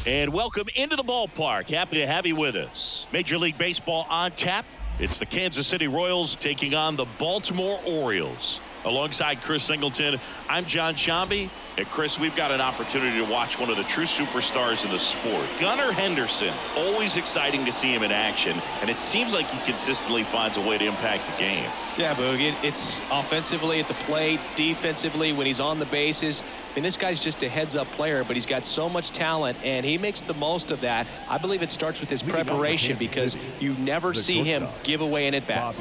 And welcome into the ballpark. Happy to have you with us. Major League Baseball on tap. It's the Kansas City Royals taking on the Baltimore Orioles. Alongside Chris Singleton, I'm John Shambi. And Chris, we've got an opportunity to watch one of the true superstars in the sport. Gunnar Henderson, always exciting to see him in action. And it seems like he consistently finds a way to impact the game. Yeah, Boog, it's offensively at the plate, defensively when he's on the bases. I mean, this guy's just a heads-up player, but he's got so much talent, and he makes the most of that. I believe it starts with his preparation because you never see him give away an at-bat.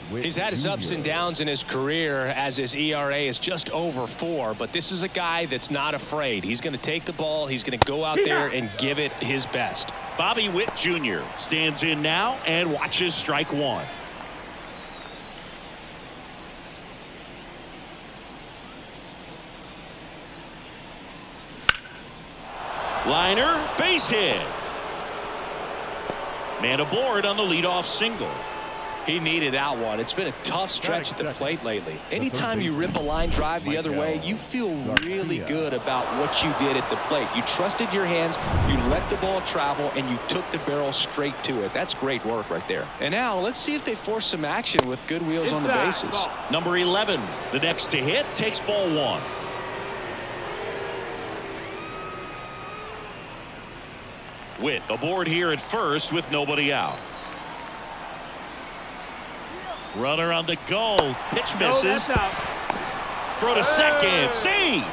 He's had his ups and downs in his career as his ERA is just over 4, but this is a guy that's not afraid. He's going to take the ball. He's going to go out there and give it his best. Bobby Witt Jr. stands in now and watches strike one. Liner, base hit. Man aboard on the leadoff single. He needed that one. It's been a tough stretch at the plate lately. Anytime you rip a line drive the other way, you feel really good about what you did at the plate. You trusted your hands, you let the ball travel, and you took the barrel straight to it. That's great work right there. And now let's see if they force some action with good wheels on the bases. Number 11, the next to hit, takes ball one. Witt aboard here at first with nobody out. Runner on the go. Pitch misses. Throw to second. Save.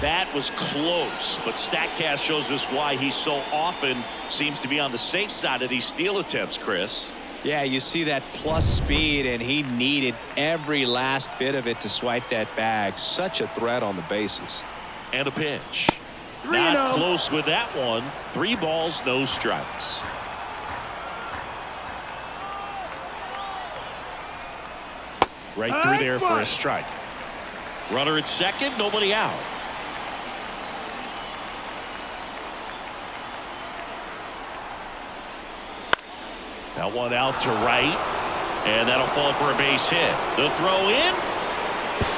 That was close, but StatCast shows us why he so often seems to be on the safe side of these steal attempts, Chris. Yeah, you see that plus speed, and he needed every last bit of it to swipe that bag. Such a threat on the bases. And a pitch. Not close with that one. 3 balls, no strikes. Right through there for a strike. Runner at second, nobody out. That one out to right, and that'll fall for a base hit. The throw in,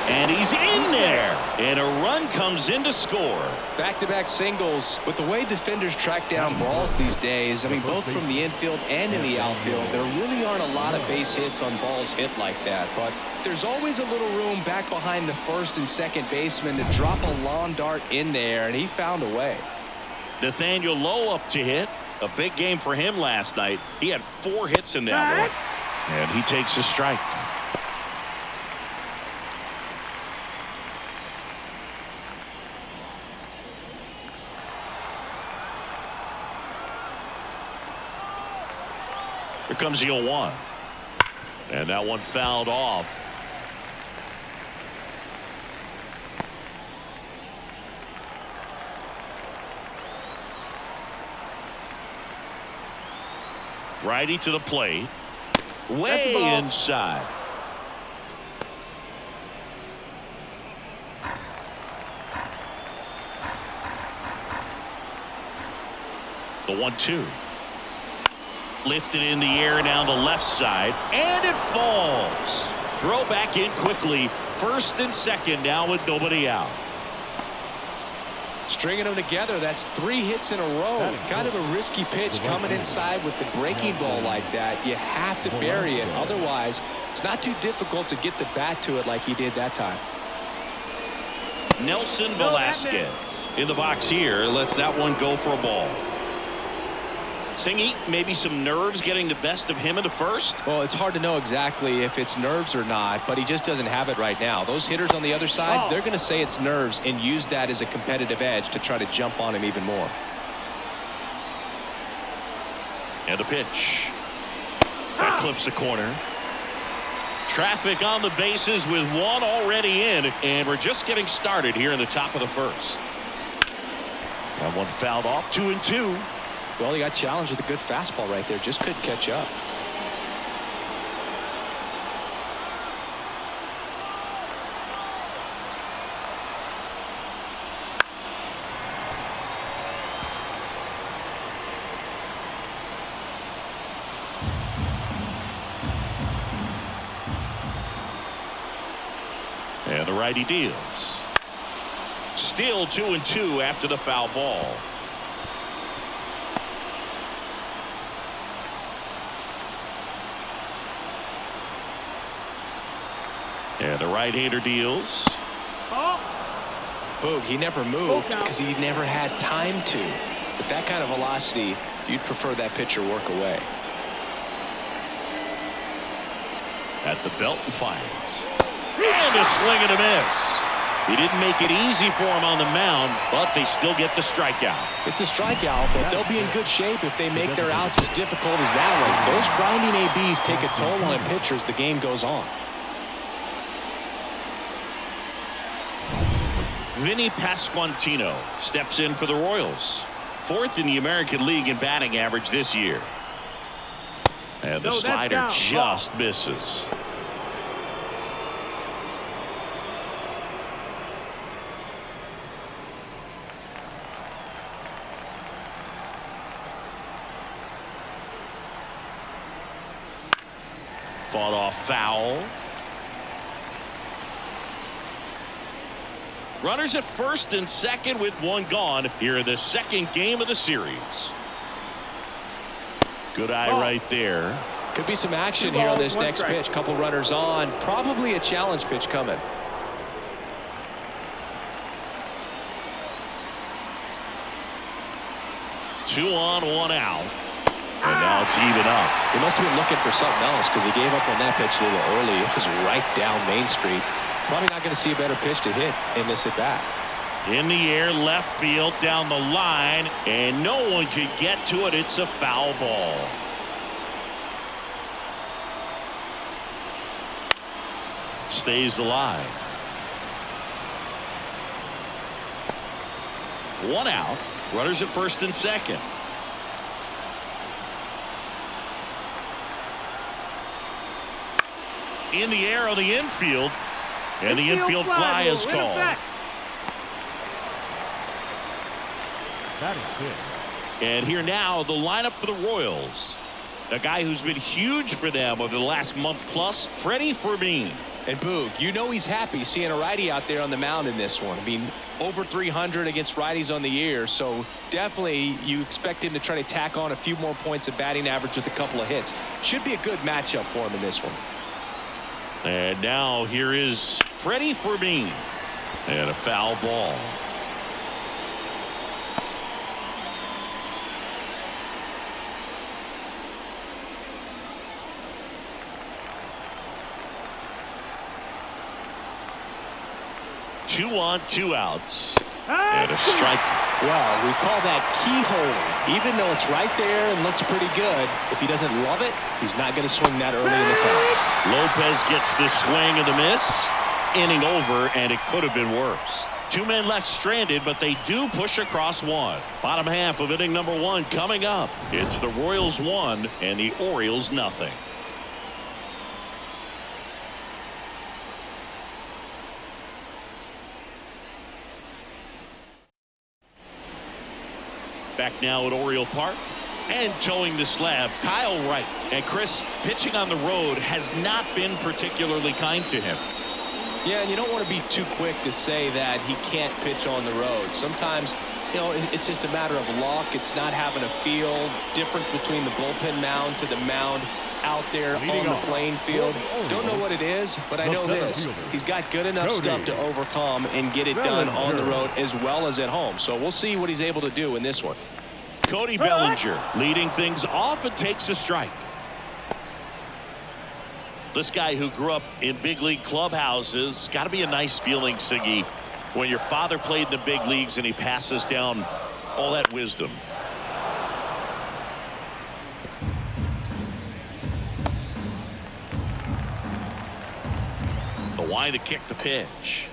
and he's in there, and a run comes in to score. Back-to-back singles. With the way defenders track down balls these days, I mean, both from the infield and in the outfield, there really aren't a lot of base hits on balls hit like that. But there's always a little room back behind the first and second baseman to drop a lawn dart in there, and he found a way. Nathaniel Lowe up to hit. A big game for him last night. He had 4 hits in that one, and he takes a strike. Here comes the 0-1. And that one fouled off. Righty to the plate. Way inside. The 1-2. Lifted in the air down the left side, and it falls. Throw back in quickly. First and second now with nobody out. Stringing them together, that's 3 hits in a row. Kind of a risky pitch coming inside with the breaking ball like that. You have to bury it. Otherwise, it's not too difficult to get the bat to it like he did that time. Nelson Velasquez in the box here. Lets that one go for a ball. Singy, maybe some nerves getting the best of him in the first? Well, it's hard to know exactly if it's nerves or not, but he just doesn't have it right now. Those hitters on the other side, they're going to say it's nerves and use that as a competitive edge to try to jump on him even more. And a pitch. That clips the corner. Traffic on the bases with one already in, and we're just getting started here in the top of the first. That one fouled off. 2-2. Well, he got challenged with a good fastball right there. Just couldn't catch up. And the righty deals. Still 2-2 after the foul ball. And the right-hander deals. Boog, he never moved because he never had time to. With that kind of velocity, you'd prefer that pitcher work away. At the belt and fires. And a swing and a miss. He didn't make it easy for him on the mound, but they still get the strikeout. It's a strikeout, but they'll be in good shape if they make their outs as difficult as that one. Those grinding ABs take a toll on a pitcher as the game goes on. Vinny Pasquantino steps in for the Royals. 4th in the American League in batting average this year. And the slider just misses. Fought off foul. Runners at first and second with one gone here in the second game of the series. Good eye right there. Could be some action here on this next pitch. Couple runners on. Probably a challenge pitch coming. Two on, one out. And now it's even up. He must have been looking for something else because he gave up on that pitch a little early. It was right down Main Street. Probably not going to see a better pitch to hit in this at bat. In the air, left field, down the line, and no one can get to it. It's a foul ball. Stays alive. One out. Runners at first and second. In the air on the infield. And the infield fly is called. And here now, the lineup for the Royals. A guy who's been huge for them over the last month plus, Freddie Fermin. And Boog, you know he's happy seeing a righty out there on the mound in this one. I mean, over 300 against righties on the year, so definitely you expect him to try to tack on a few more points of batting average with a couple of hits. Should be a good matchup for him in this one. And now here is Freddie Fermin. And a foul ball. Two on, two outs. And a strike. Well, we call that keyhole. Even though it's right there and looks pretty good, if he doesn't love it, he's not going to swing that early in the count. Lopez gets the swing and the miss. Inning over, and it could have been worse. Two men left stranded, but they do push across one. Bottom half of inning number one coming up. It's the Royals 1 and the Orioles nothing. Back now at Oriole Park and towing the slab, Kyle Wright. And Chris, pitching on the road has not been particularly kind to him. Yeah, and you don't want to be too quick to say that he can't pitch on the road. Sometimes, you know, it's just a matter of luck. It's not having a feel. Difference between the bullpen mound to the mound out there on the playing field. Don't know what it is, but I know this. He's got good enough stuff to overcome and get it done on the road as well as at home. So we'll see what he's able to do in this one. Cody Bellinger leading things off and takes a strike. This guy who grew up in big league clubhouses, got to be a nice feeling, Siggy, when your father played in the big leagues and he passes down all that wisdom. The line to kick the pitch.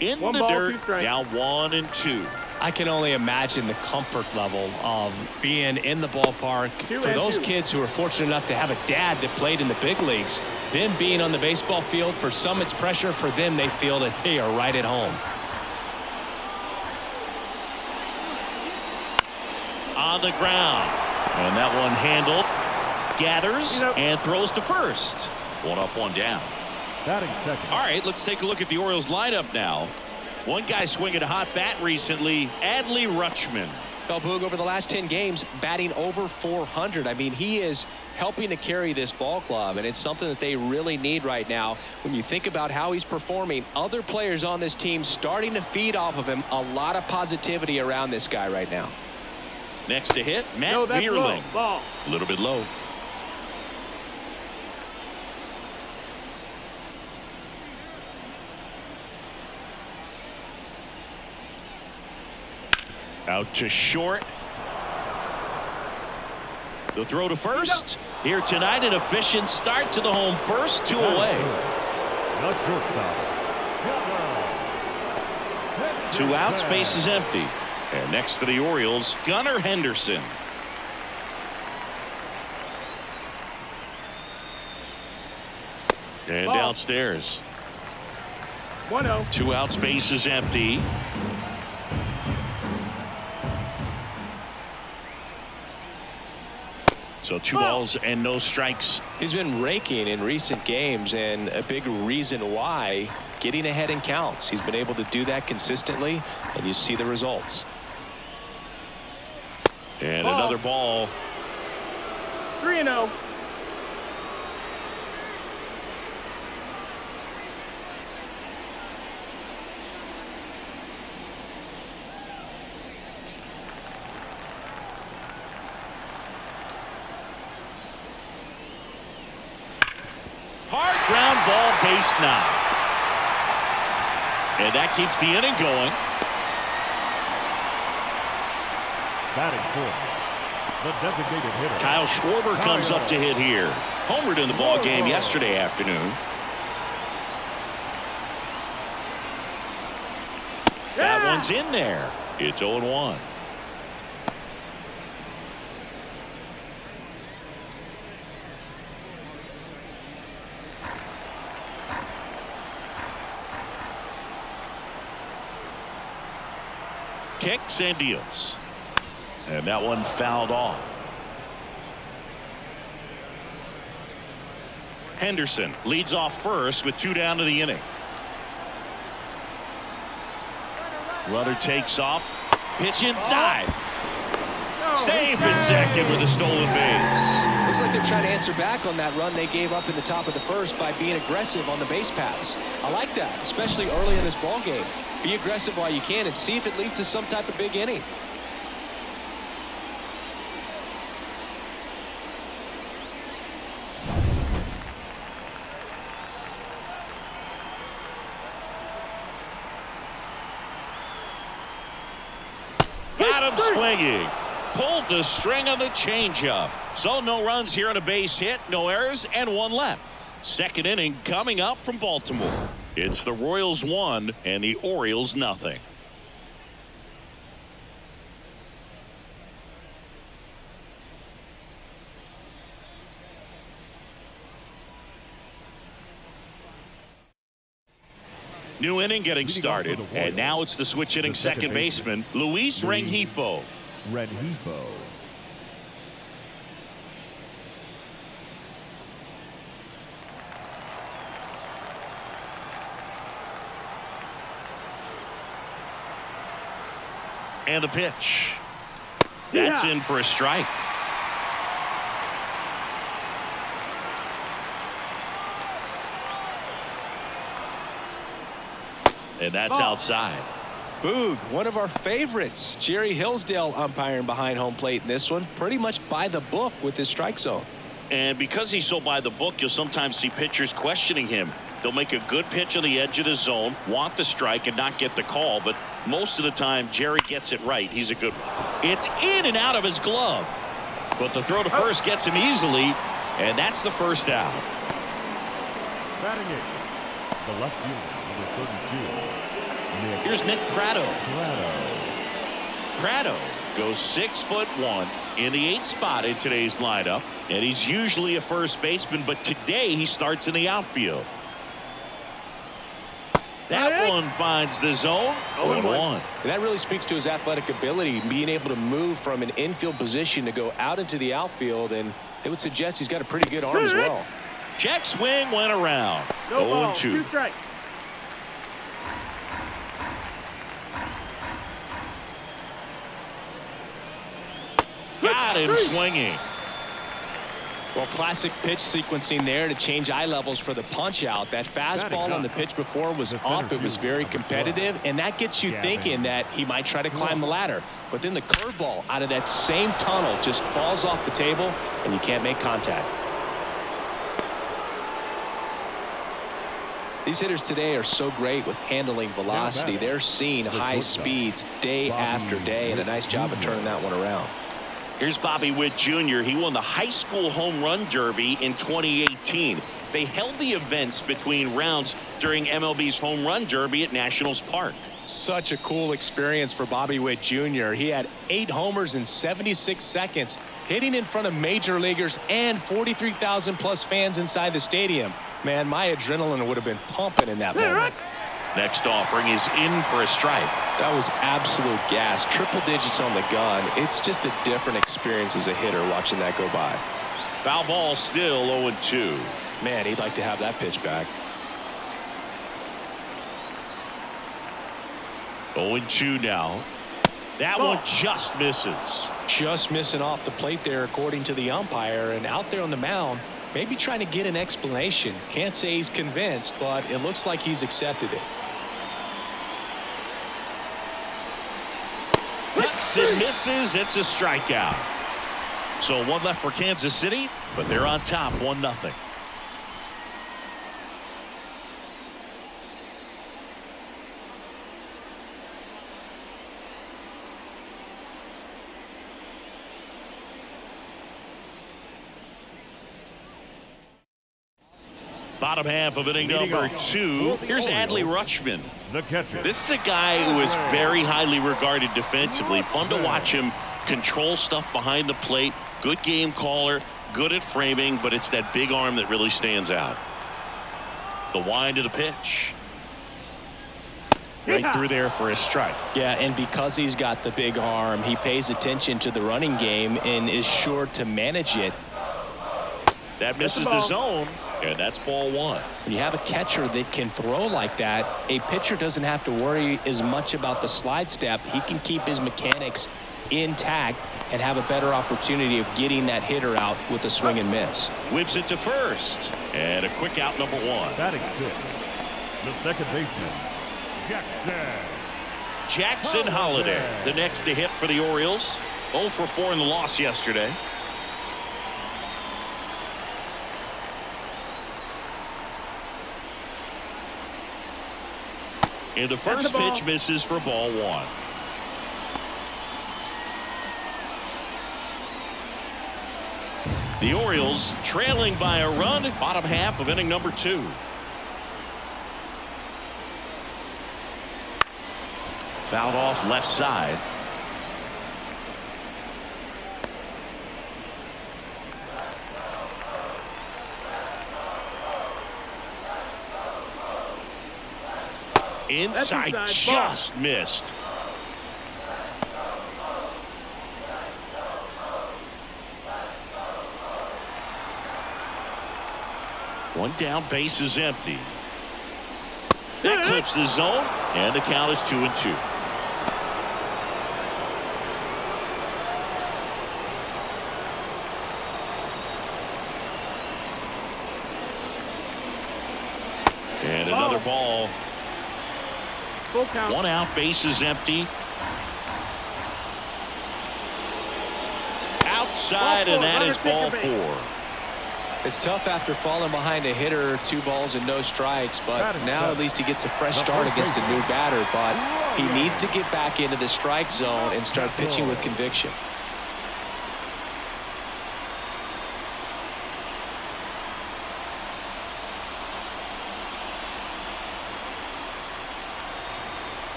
In the dirt, now 1-2. I can only imagine the comfort level of being in the ballpark. For those kids who are fortunate enough to have a dad that played in the big leagues, them being on the baseball field, for some it's pressure. For them, they feel that they are right at home. On the ground. And that one handled. Gathers and throws to first. One up, one down. All right, let's take a look at the Orioles lineup now. One guy swinging a hot bat recently, Adley Rutschman. Boog, over the last 10 games, batting over 400. I mean, he is helping to carry this ball club, and it's something that they really need right now. When you think about how he's performing, other players on this team starting to feed off of him. A lot of positivity around this guy right now. Next to hit, Matt Vierling. A little bit low. Out to short. The throw to first. Here tonight, an efficient start to the home first, 2 away. 2 outs, base is empty. And next for the Orioles, Gunnar Henderson. And downstairs. 1-0. 2 outs, base is empty. So 2 balls and no strikes. He's been raking in recent games, and a big reason why, getting ahead in counts. He's been able to do that consistently, and you see the results. And another ball. 3-0. Hard ground ball, base knock. And that keeps the inning going. Batting fourth, the designated hitter. Kyle Schwarber comes up to hit here. Homered in the ball game yesterday afternoon. That one's in there. It's 0-1. Kicks and deals. And that one fouled off. Henderson leads off first with 2 down to the inning. Runner takes off. Pitch inside. Safe at second with a stolen base. Looks like they're trying to answer back on that run they gave up in the top of the first by being aggressive on the base paths. I like that, especially early in this ball game. Be aggressive while you can and see if it leads to some type of big inning. Got him swinging. Pulled the string on the changeup. So no runs here on a base hit, no errors, and 1 left. Second inning coming up from Baltimore. It's the Royals 1 and the Orioles nothing. New inning getting started, and now it's the switch hitting second baseman, Luis Rengifo. And the pitch. That's in for a strike. And that's outside. Boog, one of our favorites. Jerry Hillsdale umpiring behind home plate in this one. Pretty much by the book with his strike zone. And because he's so by the book, you'll sometimes see pitchers questioning him. They'll make a good pitch on the edge of the zone, want the strike, and not get the call. But most of the time, Jerry gets it right. He's a good one. It's in and out of his glove. But the throw to first gets him easily, and that's the first out. Batting eighth, the left fielder, number 32. Here's Nick Pratto. Pratto goes 6'1" in the 8th spot in today's lineup, and he's usually a first baseman, but today he starts in the outfield. That one finds the zone. 0-1. And that really speaks to his athletic ability, being able to move from an infield position to go out into the outfield, and it would suggest he's got a pretty good arm as well. Check swing went around. 0-2. Got him swinging. Well, classic pitch sequencing there to change eye levels for the punch out. That fastball on the pitch before was up. It was very competitive, and that gets you thinking that he might try to climb the ladder. But then the curveball out of that same tunnel just falls off the table, and you can't make contact. These hitters today are so great with handling velocity. They're seeing high speeds day after day, and a nice job of turning that one around. Here's Bobby Witt Jr. He won the high school home run derby in 2018. They held the events between rounds during MLB's home run derby at Nationals Park. Such a cool experience for Bobby Witt Jr. He had 8 homers in 76 seconds, hitting in front of major leaguers and 43,000 plus fans inside the stadium. Man, my adrenaline would have been pumping in that moment. Next offering is in for a strike. That was absolute gas. Triple digits on the gun. It's just a different experience as a hitter watching that go by. Foul ball, still 0-2. Man, he'd like to have that pitch back. 0-2 now. That one just misses. Just missing off the plate there, according to the umpire. And out there on the mound, maybe trying to get an explanation. Can't say he's convinced, but it looks like he's accepted it. Cuts and misses. It's a strikeout. So one left for Kansas City, but they're on top 1-0. Bottom half of inning number 2. Here's Adley Rutschman. The catcher. This is a guy who is very highly regarded defensively. Fun to watch him control stuff behind the plate. Good game caller, good at framing, but it's that big arm that really stands out. The wind of the pitch. Right through there for a strike. Yeah, and because he's got the big arm, he pays attention to the running game and is sure to manage it. That misses the zone, and that's ball 1. When you have a catcher that can throw like that, a pitcher doesn't have to worry as much about the slide step. He can keep his mechanics intact and have a better opportunity of getting that hitter out with a swing and miss. Whips it to first, and a quick out, number 1. Batting 6. The second baseman, Jackson Holliday, the next to hit for the Orioles. 0 for 4 in the loss yesterday. And the first pitch misses for ball 1. The Orioles trailing by a run, bottom half of inning number 2. Fouled off left side. Inside, just missed. One down, base is empty. That clips the zone, and the count is 2-2. And another ball. Full count. 1 out, base is empty. Outside, and that is ball 4. It's tough after falling behind a hitter, 2 balls and no strikes, but now at least he gets a fresh start against a new batter. But he needs to get back into the strike zone and start pitching with conviction.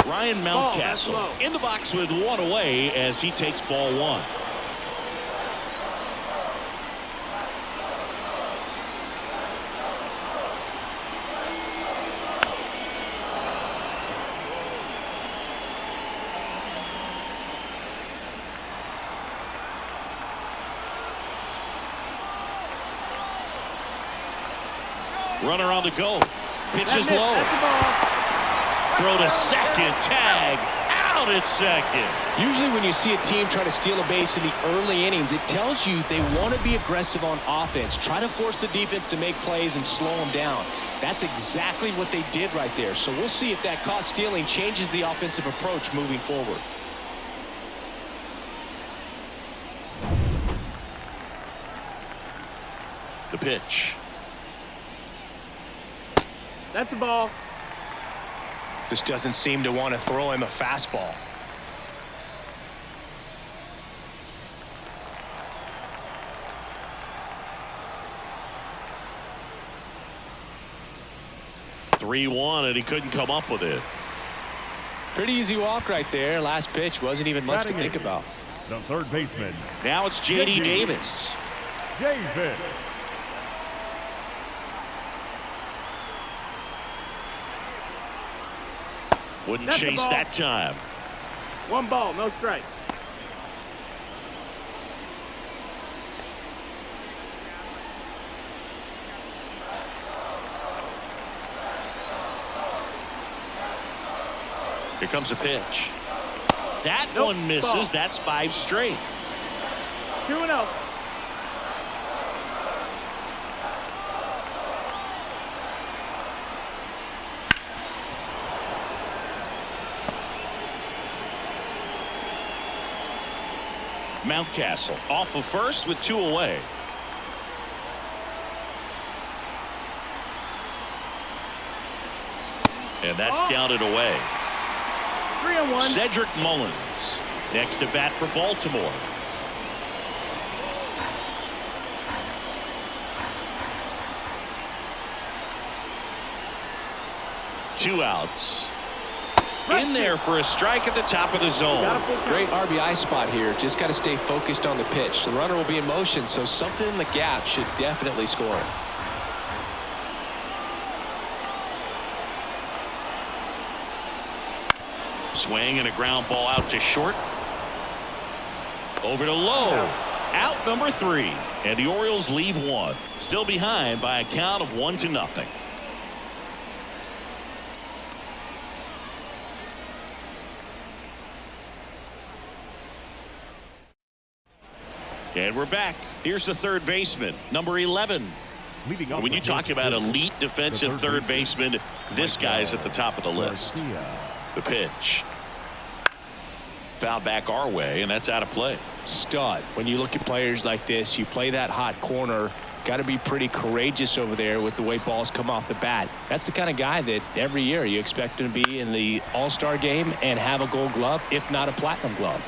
Ryan Mountcastle in the box with 1 away as he takes ball 1. Runner on the go. Pitch is low. Throw to second. Tag. Out at second. Usually when you see a team try to steal a base in the early innings, it tells you they want to be aggressive on offense. Try to force the defense to make plays and slow them down. That's exactly what they did right there. So we'll see if that caught stealing changes the offensive approach moving forward. The pitch. That's a ball. Just doesn't seem to want to throw him a fastball. (3-1) and he couldn't come up with it. Pretty easy walk right there. Last pitch wasn't even much to think about. The third baseman. Now it's J.D. Davis. Davis. Wouldn't That's the chase ball. that time. 1 ball, no strike. Here comes a pitch. That Nope, one misses. ball. That's 5 straight. 2-0. Mountcastle off of first with 2 away. And that's down and away. 3-1. Cedric Mullins next to bat for Baltimore. Two outs. In there for a strike at the top of the zone. Great RBI spot here. Just got to stay focused on the pitch. The runner will be in motion, so something in the gap should definitely score. Swing and a ground ball out to short. Over to low. Out number 3. And the Orioles leave 1. Still behind by a count of 1-0. And we're back. Here's the third baseman, number 11. Leading off When you the talk Kansas about City, elite defensive the third baseman, this guy's at the top of the list. Garcia. The pitch. Foul back our way, and that's out of play. Stud. When you look at players like this, you play that hot corner. Got to be pretty courageous over there with the way balls come off the bat. That's the kind of guy that every year you expect him to be in the All-Star game and have a Gold Glove, if not a Platinum Glove.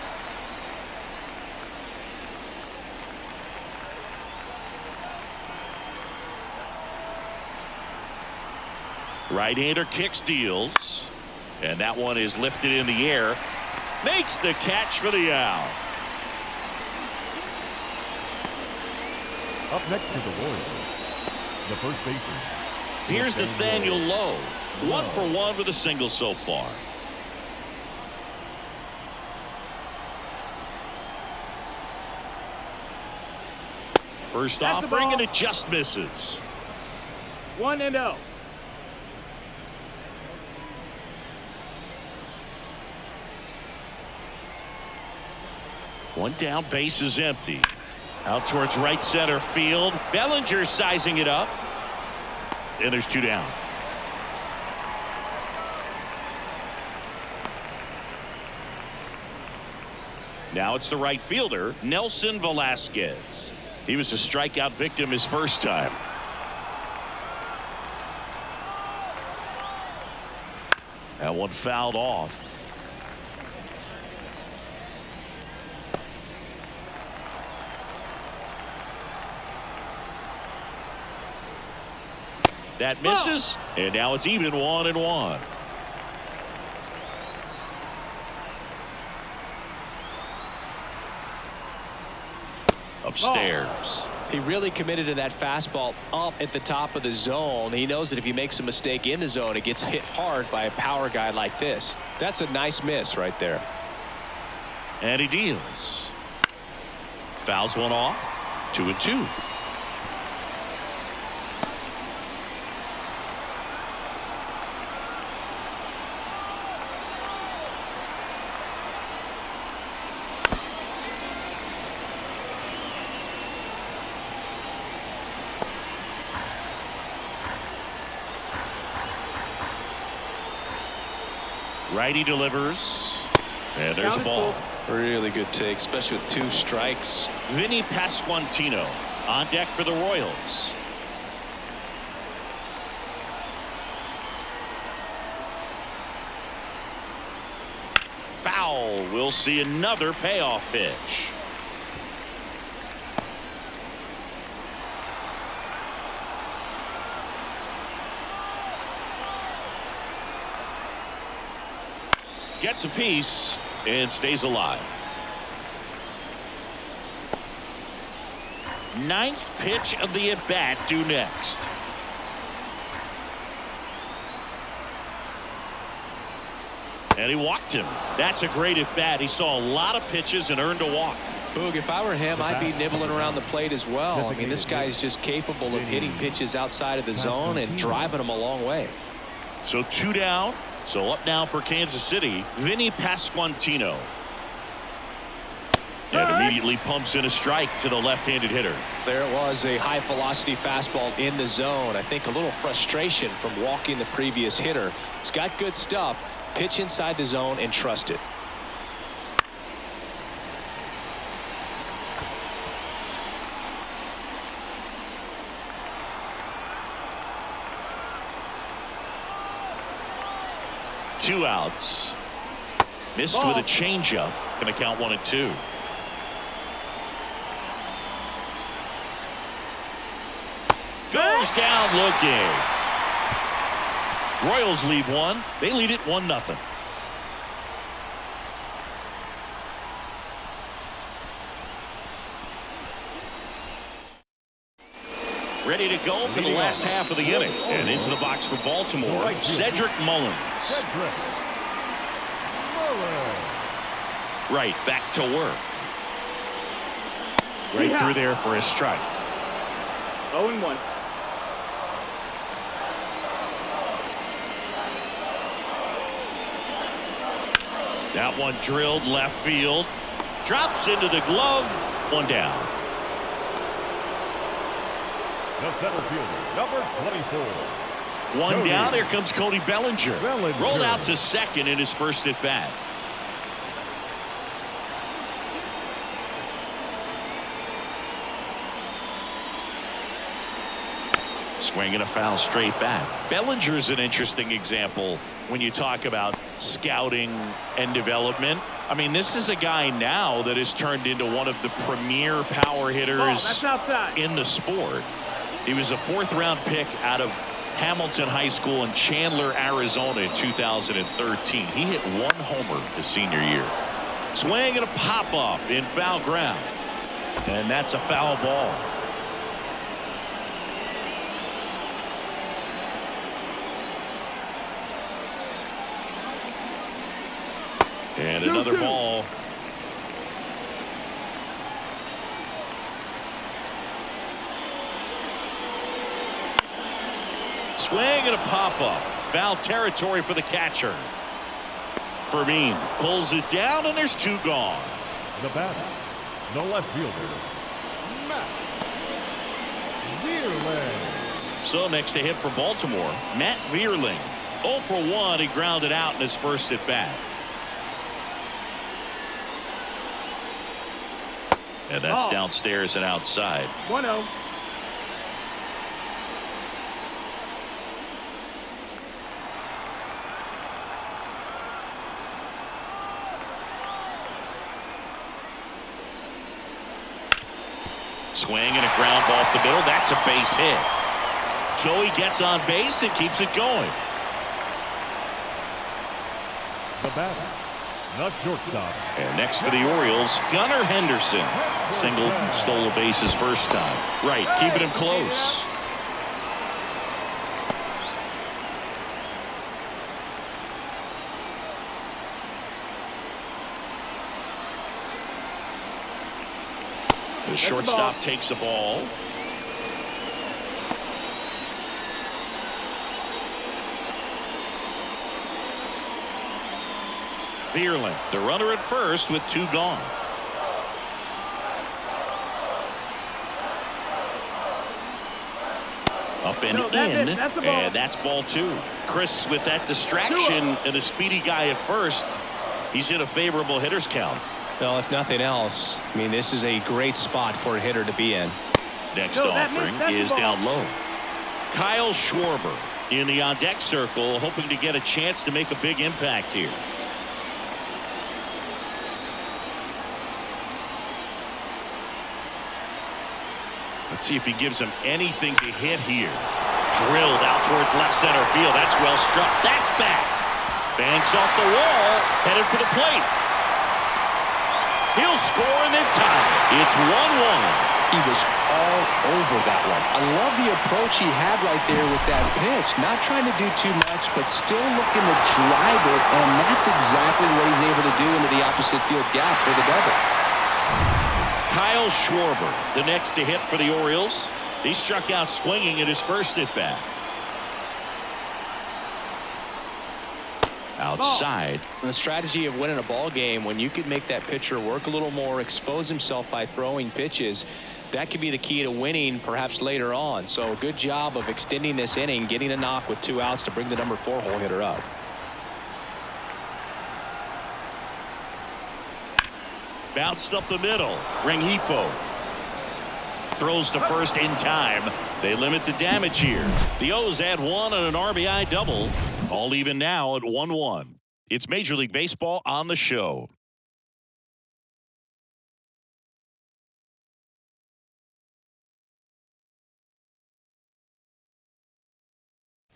Right-hander kicks, deals, and that one is lifted in the air. Makes the catch for the out. Up next to the Royals, the first baseman. Here's Nathaniel Lowe. 1 for 1 with a single so far. First That's the offering, ball. and it just misses. 1-0. One down, base is empty. Out towards right center field. Bellinger sizing it up. And there's 2 down. Now it's the right fielder, Nelson Velasquez. He was a strikeout victim his first time. That one fouled off. That misses, and now it's even 1-1. Upstairs. He really committed to that fastball up at the top of the zone. He knows that if he makes a mistake in the zone, it gets hit hard by a power guy like this. That's a nice miss right there. And he deals. Fouls one off. 2-2. Righty delivers. And there's a ball. Really good take, especially with 2 strikes. Vinny Pasquantino on deck for the Royals. Foul. We'll see another payoff pitch. Gets a piece and stays alive. 9th pitch of the at-bat due next. And he walked him. That's a great at-bat. He saw a lot of pitches and earned a walk. Boog, if I were him, I'd be nibbling around the plate as well. I mean, this guy is just capable of hitting pitches outside of the zone and driving them a long way. So 2 down. So up now for Kansas City, Vinny Pasquantino. And immediately pumps in a strike to the left-handed hitter. There it was, a high-velocity fastball in the zone. I think a little frustration from walking the previous hitter. He's got good stuff. Pitch inside the zone and trust it. Two outs. Missed with a changeup. Going to count 1-2. Goes down looking. Royals lead 1. They lead it 1-0. Ready to go for the last half of the inning. And into the box for Baltimore, Cedric Mullins. Right, back to work. Right through there for a strike. 0-1. That one drilled left field. Drops into the glove. 1 down. The center fielder, number 24. 1 down. There comes Cody Bellinger. Rolled out to second in his first at bat. Swinging a foul straight back. Bellinger's an interesting example when you talk about scouting and development. I mean, this is a guy now that has turned into one of the premier power hitters in the sport. He was a 4th-round pick out of Hamilton High School in Chandler, Arizona in 2013. He hit 1 homer his senior year. Swing and a pop-up in foul ground. And that's a foul ball. And another ball. Swing and a pop-up. Foul territory for the catcher. Fermin pulls it down, and there's 2 gone. The batter, the left fielder, Matt Vierling. So next to hit for Baltimore, Matt Vierling. 0 for 1. He grounded out in his first at bat. And that's downstairs and outside. 1-0. Swing and a ground ball up the middle. That's a base hit. Joey gets on base and keeps it going. The batter, the shortstop. And next for the Orioles, Gunnar Henderson. Singled and stole a base his first time. Right, keeping him close. The shortstop takes the ball. Vierling, the runner at first with 2 gone. Up and in, and that's ball 2. Chris, with that distraction and a speedy guy at first, he's in a favorable hitter's count. Well, if nothing else, I mean, this is a great spot for a hitter to be in. Next offering is down low. Kyle Schwarber in the on-deck circle, hoping to get a chance to make a big impact here. Let's see if he gives him anything to hit here. Drilled out towards left center field. That's well struck. That's back. Banks off the wall, headed for the plate. He'll score and then tie. It's 1-1. He was all over that one. I love the approach he had right there with that pitch. Not trying to do too much, but still looking to drive it, and that's exactly what he's able to do into the opposite field gap for the double. Kyle Schwarber, the next to hit for the Orioles. He struck out swinging at his first at bat. Outside. The strategy of winning a ball game, when you could make that pitcher work a little more, expose himself by throwing pitches, that could be the key to winning perhaps later on. So good job of extending this inning, getting a knock with 2 outs to bring the number 4 hole hitter up. Bounced up the middle. Rengifo throws to first in time. They limit the damage here. The O's add 1 on an RBI double. All even now at 1-1. It's Major League Baseball on the show.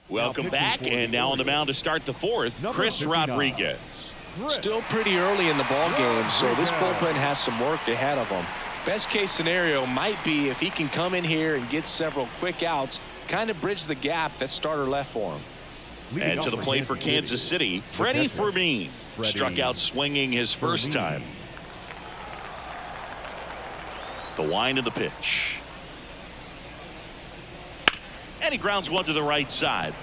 Welcome back, and now on the mound to start the 4th, Chris Rodriguez. Still pretty early in the ball game, so this bullpen has some work ahead of them. Best case scenario might be if he can come in here and get several quick outs, kind of bridge the gap that starter left for him. And to the plate for Kansas City, Freddie Fermin struck out swinging his first time. The wind of the pitch. And he grounds one to the right side.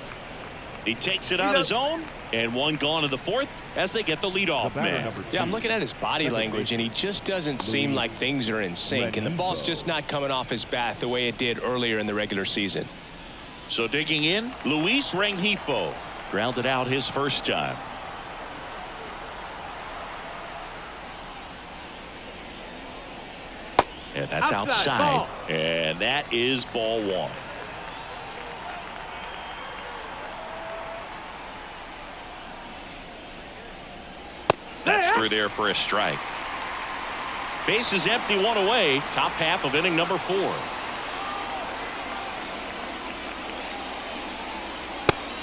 He takes it on his own, and 1 gone to the 4th as they get the leadoff man. Yeah, I'm looking at his body language, and he just doesn't seem like things are in sync, and the ball's just not coming off his bat the way it did earlier in the regular season. So digging in, Luis Rengifo grounded out his first time. And that's outside. And that is ball 1. That's through there for a strike. Base is empty, 1 away. Top half of inning number 4.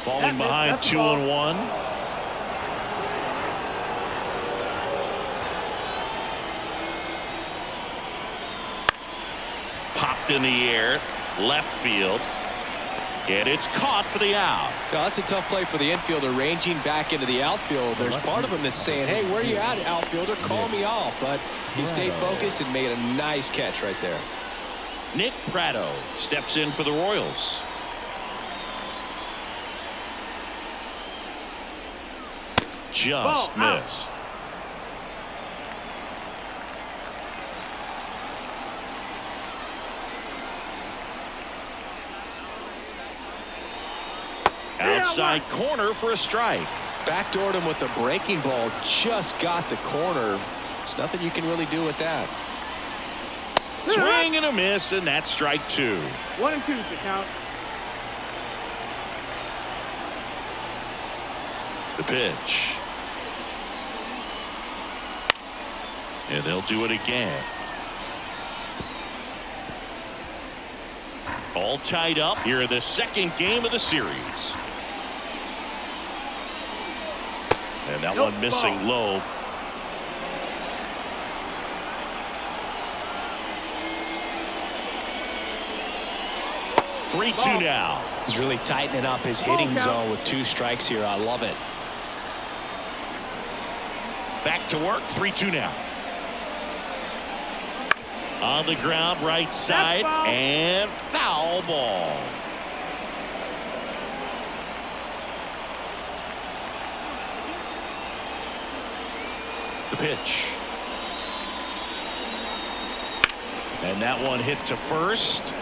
Falling behind 2-1. Popped in the air, left field. And it's caught for the out. Now, that's a tough play for the infielder, ranging back into the outfield. There's part of him that's saying, hey, where are you at, outfielder? Call me off. But he stayed focused and made a nice catch right there. Nick Pratto steps in for the Royals. Just missed. Outside corner for a strike. Backdoored him with a breaking ball. Just got the corner. There's nothing you can really do with that. Swing and a miss, and that's strike 2. 1 and 2 is the count. The pitch. And they'll do it again. All tied up here in the second game of the series. And that one missing low. Ball. 3-2 now. He's really tightening up his hitting zone with 2 strikes here. I love it. Back to work. 3-2 now. On the ground, right side, and foul ball. The pitch. And that one hit to first.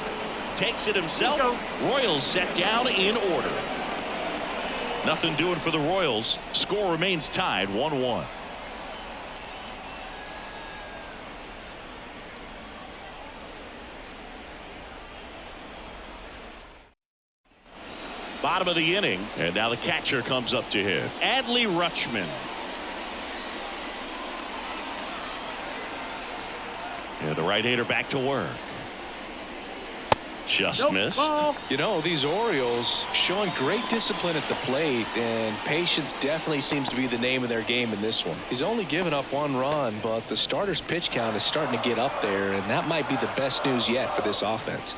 takes it himself. Royals set down in order. Nothing doing for the Royals. Score remains tied 1-1. Bottom of the inning, and now the catcher comes up to hit. Adley Rutschman. And the right-hander back to work. Just missed. Ball. You know, these Orioles showing great discipline at the plate, and patience definitely seems to be the name of their game in this one. He's only given up 1 run, but the starter's pitch count is starting to get up there, and that might be the best news yet for this offense.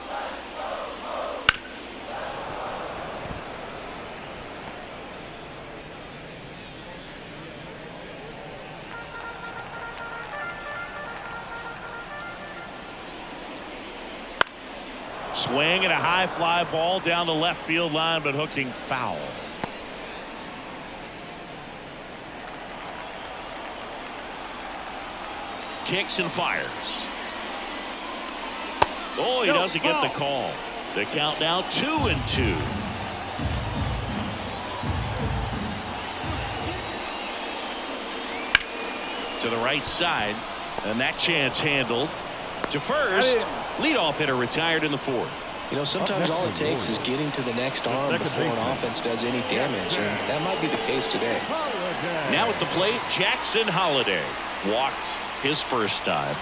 Swing and a high fly ball down the left field line, but hooking foul. Kicks and fires. Oh, he doesn't get the call. The count now 2-2. To the right side, and that chance handled. To first, leadoff hitter retired in the 4th. You know, sometimes all it takes is getting to the next arm before an offense does any damage, and that might be the case today. Now at the plate, Jackson Holliday walked his first time.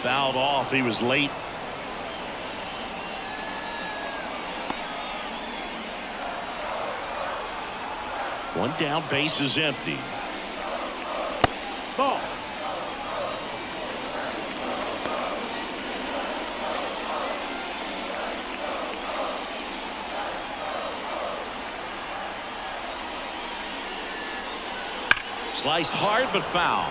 Fouled off. He was late. One down, base is empty. Ball. Sliced hard but foul.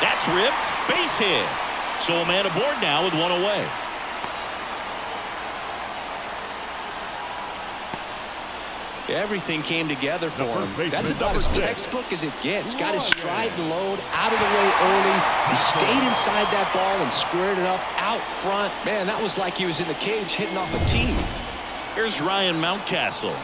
That's ripped. Base hit. So a man aboard now with 1 away. Everything came together for him. baseman, That's about as number 6. textbook as it gets. Got his stride and load out of the way early. He stayed inside that ball and squared it up out front. Man, that was like he was in the cage hitting off a tee. Here's Ryan Mountcastle.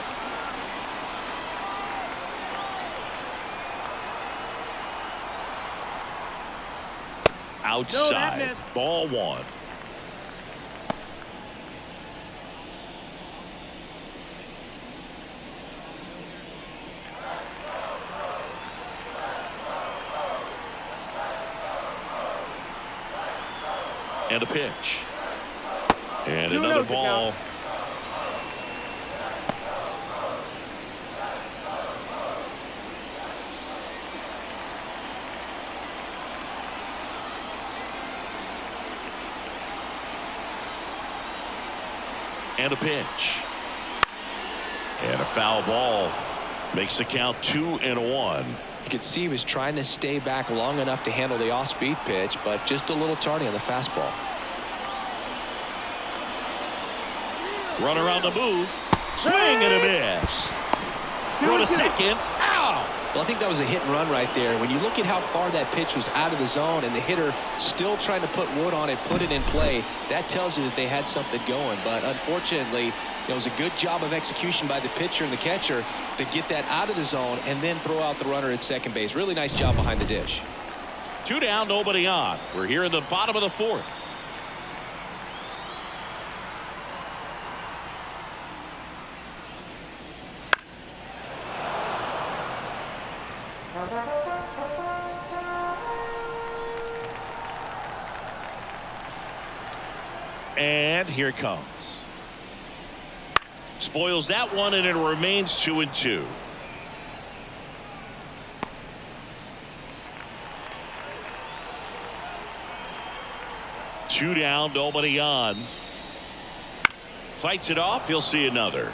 Outside. Ball 1. And a pitch. And another ball. And a pitch. And a foul ball. Makes the count 2-1. You could see he was trying to stay back long enough to handle the off-speed pitch, but just a little tardy on the fastball. Runner on the move. Swing and a miss. Throw to second. Ow! Well, I think that was a hit and run right there. When you look at how far that pitch was out of the zone and the hitter still trying to put wood on it, put it in play, that tells you that they had something going. But unfortunately, it was a good job of execution by the pitcher and the catcher to get that out of the zone and then throw out the runner at second base. Really nice job behind the dish. 2 down, nobody on. We're here in the bottom of the 4th. And here it comes. Spoils that one, and it remains 2-2. Two down, nobody on. Fights it off. He'll see another.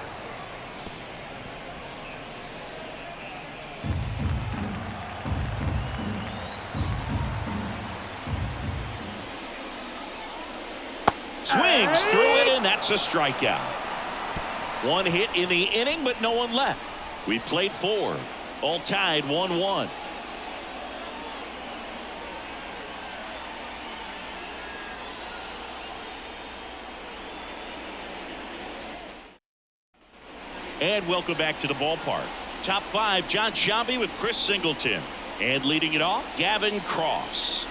Swings through it, and that's a strikeout. One hit in the inning, but no one left. We played 4. All tied 1-1. And welcome back to the ballpark. Top 5, John Sciambi with Chris Singleton. And leading it off, Gavin Cross.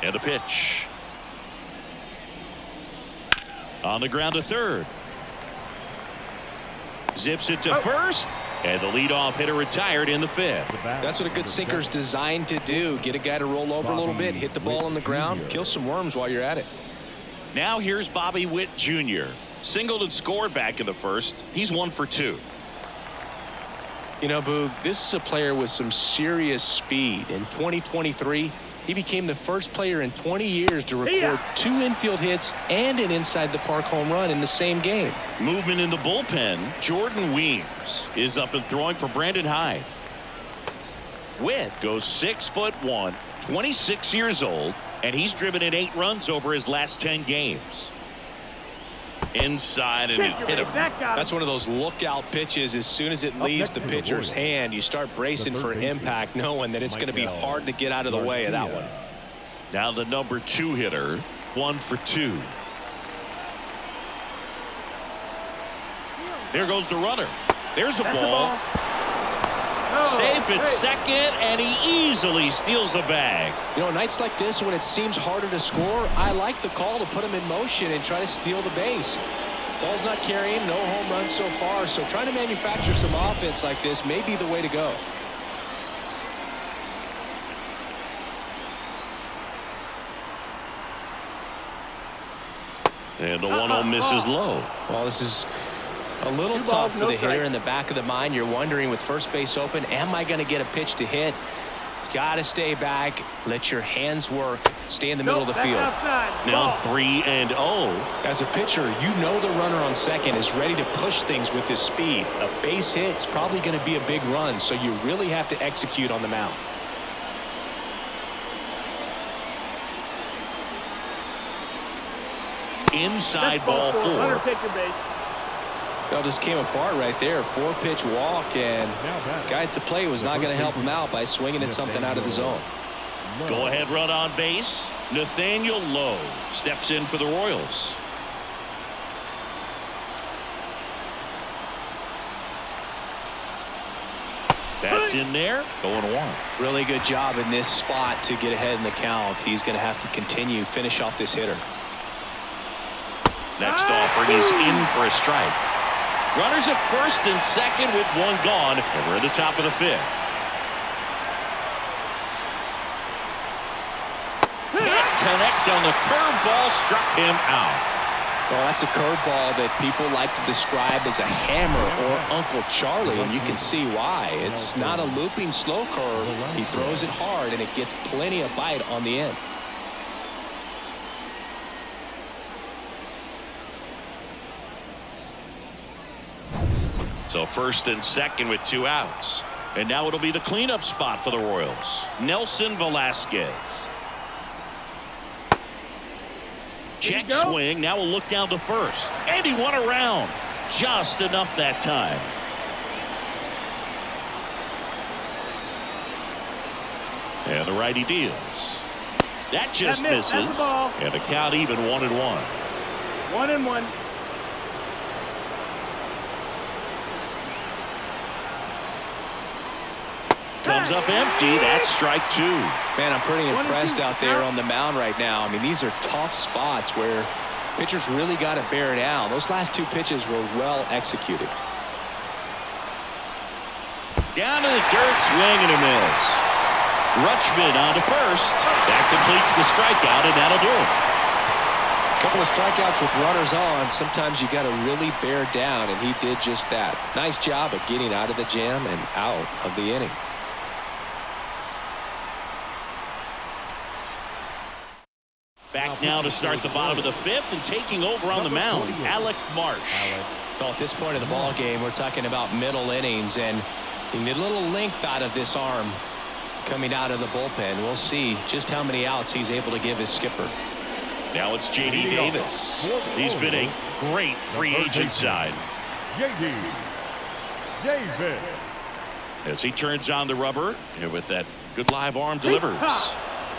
And a pitch. On the ground to third. Zips it to first. And the leadoff hitter retired in the 5th. That's what a good sinker's designed to do. Get a guy to roll over a little bit, hit the ball on the ground, kill some worms while you're at it. Now here's Bobby Witt Jr. Singleton scored back in the 1st. He's 1 for 2. You know, Boog, this is a player with some serious speed. In 2023, he became the first player in 20 years to record 2 infield hits and an inside-the-park home run in the same game. Movement in the bullpen. Jordan Weems is up and throwing for Brandon Hyde. Witt goes 6'1", 26 years old, and he's driven in 8 runs over his last 10 games. Inside and hit him. That's one of those lookout pitches. As soon as it leaves the pitcher's hand, you start bracing for impact, knowing that it's going to be hard to get out of the way of that one. Now the number 2 hitter, 1 for 2. There goes the runner. There's the ball. Safe at second, and he easily steals the bag. You know, nights like this, when it seems harder to score, I like the call to put him in motion and try to steal the base. Ball's not carrying, no home runs so far, so trying to manufacture some offense like this may be the way to go. And the 1-0 misses low. Well, this is a little tough for the hitter. In the back of the mind, you're wondering, with first base open, am I going to get a pitch to hit? Got to stay back, let your hands work, stay in the middle of the field. Now 3-0. As a pitcher, you know the runner on second is ready to push things with his speed. A base hit's probably going to be a big run, so you really have to execute on the mound. Inside ball 4. It all just came apart right there. 4-pitch walk, and guy at the plate was not going to help him out by swinging at something out of the zone. Go ahead run on base. Nathaniel Lowe steps in for the Royals. That's in there. 0-1. Really good job in this spot to get ahead in the count. He's going to have to continue, finish off this hitter. Next offering is in for a strike. Runners at first and second with 1 gone, and we're at the top of the 5th. Can't connect on the curveball, struck him out. Well, that's a curveball that people like to describe as a hammer or Uncle Charlie, and you can see why. It's not a looping slow curve. He throws it hard, and it gets plenty of bite on the end. So first and second with 2 outs. And now it'll be the cleanup spot for the Royals. Nelson Velasquez. Check swing. Now we'll look down to first. And he won around. Just enough that time. And the righty deals. That just misses. And the count even 1-1. 1-1. Comes up empty. That's strike 2. Man, I'm pretty impressed out there on the mound right now. I mean, these are tough spots where pitchers really got to bear down. Those last 2 pitches were well executed. Down to the dirt, swing and a miss. Rutschman on to first. That completes the strikeout, and that'll do it. A couple of strikeouts with runners on. Sometimes you got to really bear down, and he did just that. Nice job of getting out of the jam and out of the inning. Back now to start the bottom of the fifth, and taking over on the mound, Alec Marsh. Well, at this point of the ball game, we're talking about middle innings, and you need a little length out of this arm coming out of the bullpen. We'll see just how many outs he's able to give his skipper. Now it's J.D. Davis. He's been a great free agent sign. J.D. Davis. As he turns on the rubber, and with that good live arm delivers.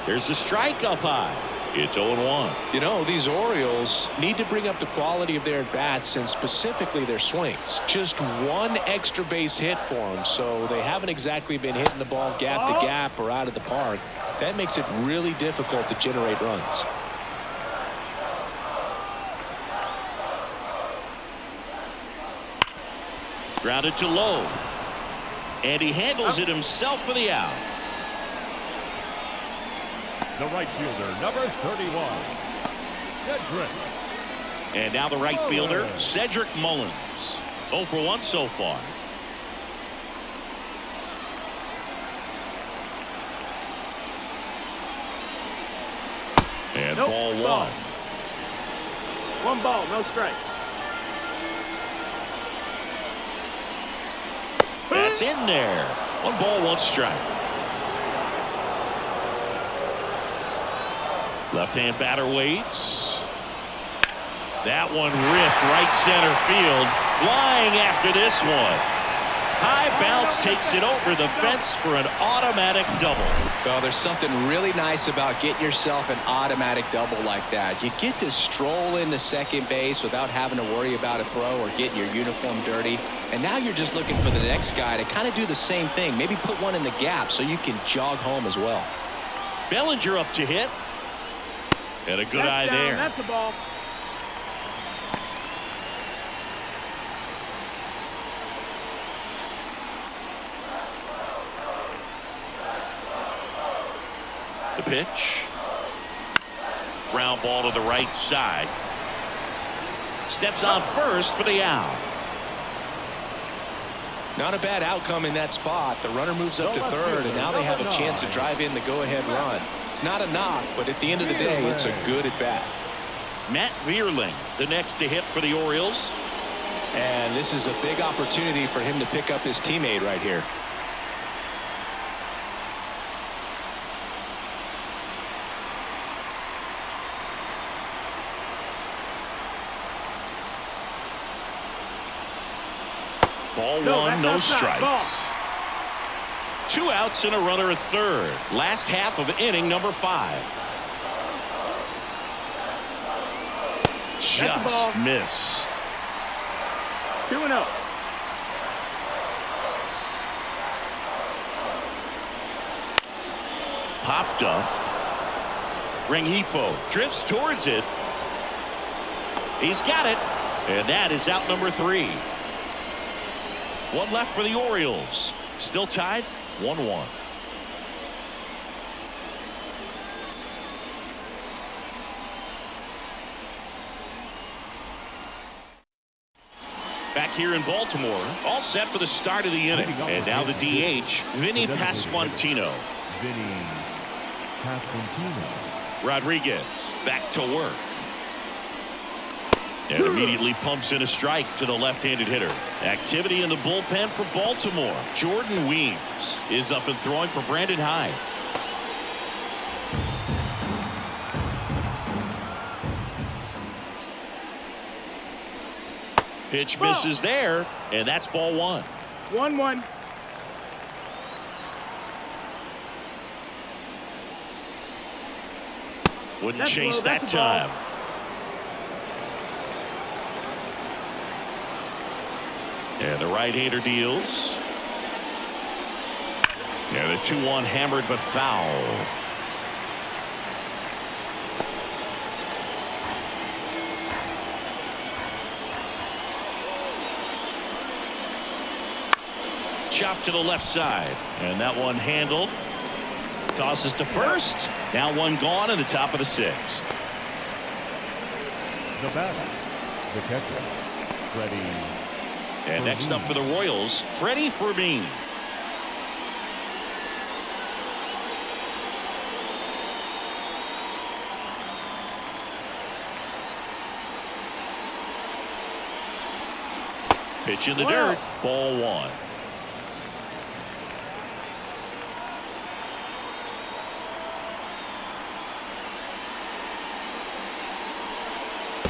There's a strike up high. It's 0-1. You know, these Orioles need to bring up the quality of their at-bats and specifically their swings. Just one extra base hit for them, so they haven't exactly been hitting the ball gap to gap or out of the park. That makes it really difficult to generate runs. Grounded to low. And he handles it himself for the out. The right fielder, number 31, Cedric. And now the right fielder, Cedric Mullins. 0 for 1 so far. And ball one. One ball, no strike. That's in there. 1 ball, 1 strike. Left-hand batter waits. That one ripped right center field. Flying after this one. High bounce takes it over the fence for an automatic double. Well, there's something really nice about getting yourself an automatic double like that. You get to stroll into second base without having to worry about a throw or getting your uniform dirty. And now you're just looking for the next guy to kind of do the same thing. Maybe put one in the gap so you can jog home as well. Bellinger up to hit. And a good eye there. That's the ball. The pitch. Ground ball to the right side. Steps on first for the out. Not a bad outcome in that spot. The runner moves up to third, and now they have a chance to drive in the go-ahead run. It's not a knock, but at the end of the day, it's a good at-bat. Matt Vierling, the next to hit for the Orioles. And this is a big opportunity for him to pick up his teammate right here. Ball one, no strikes. 2 outs and a runner at third. Last half of inning number 5. Just missed. 2-0. Popped up. Rengifo drifts towards it. He's got it. And that is out number 3. 1 left for the Orioles. Still tied 1-1. Back here in Baltimore, all set for the start of the inning. And now the DH, Vinny Pasquantino. Vinny Pasquantino. Rodriguez back to work. And immediately pumps in a strike to the left-handed hitter. Activity in the bullpen for Baltimore. Jordan Weems is up and throwing for Brandon Hyde. Pitch misses there, and that's ball 1. 1-1. Wouldn't chase that time. And the right-hander deals. And a 2-1 hammered but foul. Chop to the left side. And that one handled. Tosses to first. Now one gone in the top of the 6th. The batter, the catcher, Freddie. And next up for the Royals, Freddie Fermin. Pitch in the dirt. Ball one.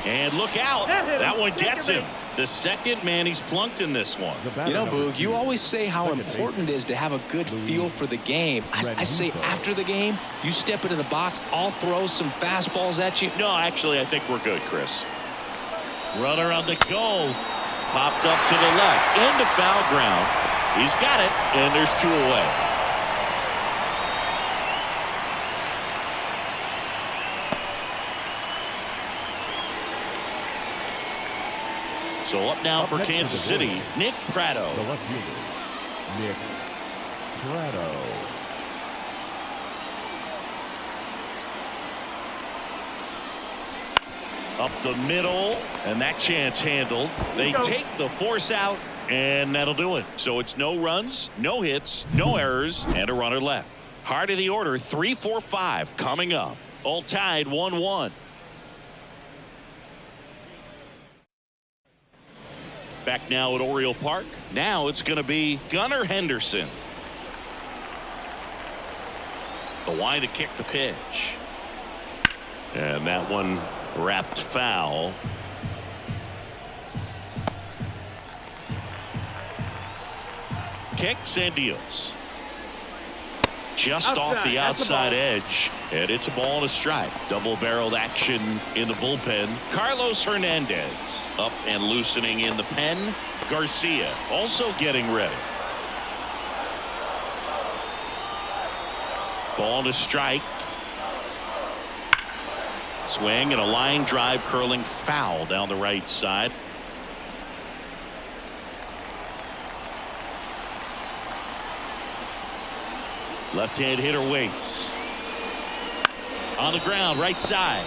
And look out. That one gets him. The second man he's plunked in this one. You know, Boog, you always say how important it is to have a good feel for the game. I say after the game, you step into the box, I'll throw some fastballs at you. No, actually, I think we're good, Chris. Runner on the go. Popped up to the left. Into foul ground. He's got it, and there's two away. So up now for Kansas City, Nick Pratto. The left fielder, Nick Pratto. Up the middle, and that chance handled. They take the force out, and that'll do it. So it's no runs, no hits, no errors, and a runner left. Heart of the order, 3, 4, 5 coming up. All tied 1-1. Back now at Oriole Park. Now it's going to be Gunnar Henderson. The line to kick the pitch. And that one wrapped foul. Kicks and deals. Just off the outside edge. And it's a ball and a strike. Double-barreled action in the bullpen. Carlos Hernandez up and loosening in the pen. Garcia also getting ready. Ball and a strike. Swing and a line drive curling foul down the right side. Left-hand hitter waits. On the ground, right side.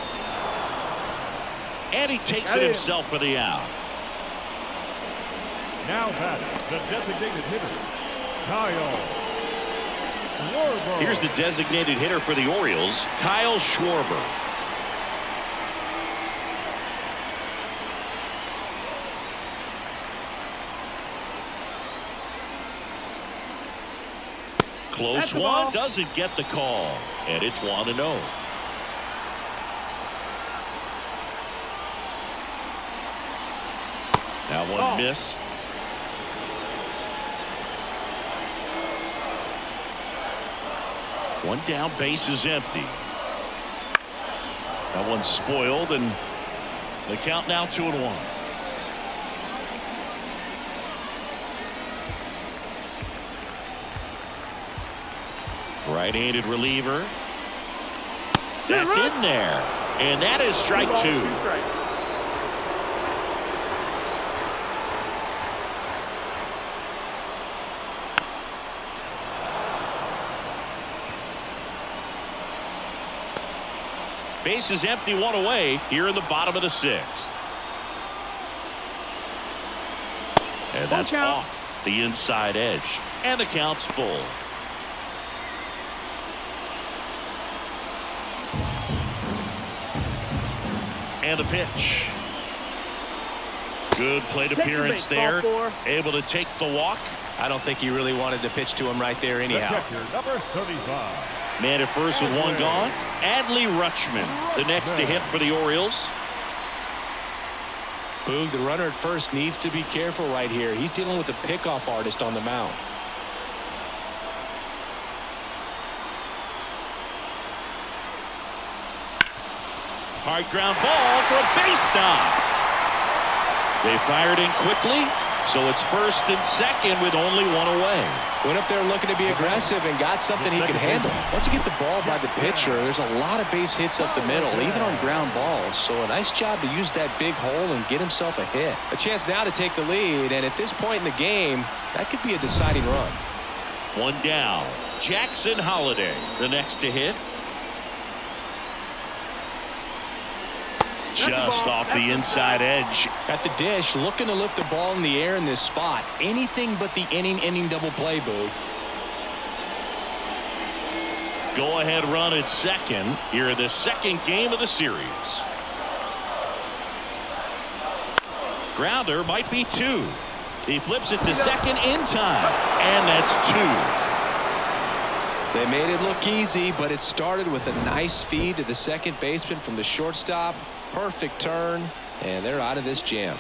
And he takes it himself for the out. Now batting, the designated hitter, Kyle Schwarber. Here's the designated hitter for the Orioles, Kyle Schwarber. Close one, doesn't get the call, and it's 1-0. That one missed. One down, base is empty. That one's spoiled, and the count now 2-1. Right-handed reliever. That's in there. And that is strike two. Base is empty, one away here in the bottom of the sixth. And that's off the inside edge. And the count's full. And the pitch. Good plate appearance there. Able to take the walk. I don't think he really wanted to pitch to him right there anyhow. Number 35. Man at first with one gone. Adley Rutschman, the next to hit for the Orioles. Boog, the runner at first needs to be careful right here. He's dealing with a pickoff artist on the mound. Hard ground ball for a base knock. They fired in quickly, so it's first and second with only one away. Went up there looking to be aggressive and got something he can handle. Once you get the ball by the pitcher, there's a lot of base hits up the middle, even on ground balls. So a nice job to use that big hole and get himself a hit. A chance now to take the lead, and at this point in the game, that could be a deciding run. One down. Jackson Holliday, the next to hit. Just off the inside edge. At the dish, looking to lift the ball in the air in this spot. Anything but the inning double play, Boo. Go ahead run at second here in the second game of the series. Grounder might be two. He flips it to second in time, and that's 2. They made it look easy, but it started with a nice feed to the second baseman from the shortstop. Perfect turn, and they're out of this jam.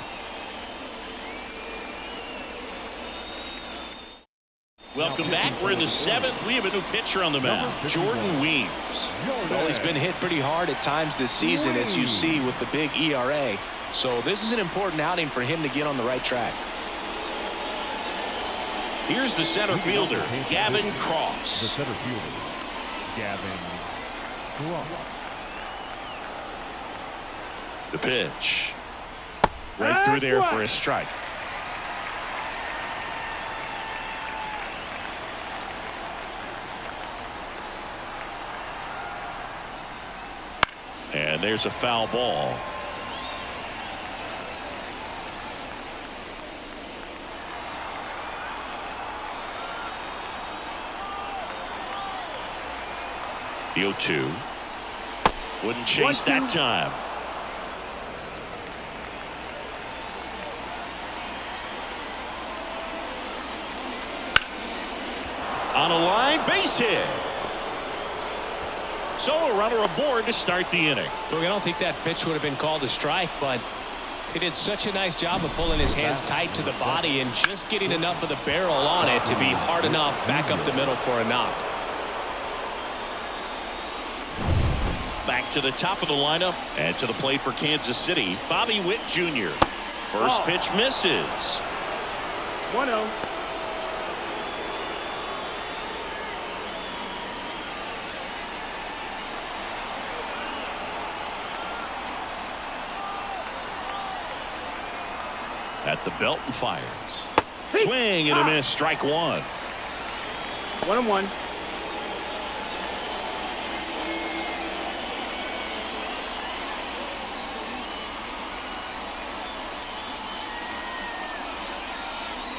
Welcome back. We're in the 7th. We have a new pitcher on the mound, Jordan Weems. Well, he's been hit pretty hard at times this season, as you see with the big ERA. So this is an important outing for him to get on the right track. Here's the center fielder, Gavin The Cross. center fielder, Gavin Cross. The pitch. Right through there for a strike. And there's a foul ball. The 0-2. Wouldn't chase that time. On a line, base hit. So a runner aboard to start the inning. Look, I don't think that pitch would have been called a strike, but he did such a nice job of pulling his hands tight to the body and just getting enough of the barrel on it to be hard enough back up the middle for a knock. Back to the top of the lineup and to the plate for Kansas City, Bobby Witt Jr. First pitch misses. 1-0. At the belt and fires. Swing and a miss. Strike 1. 1-1.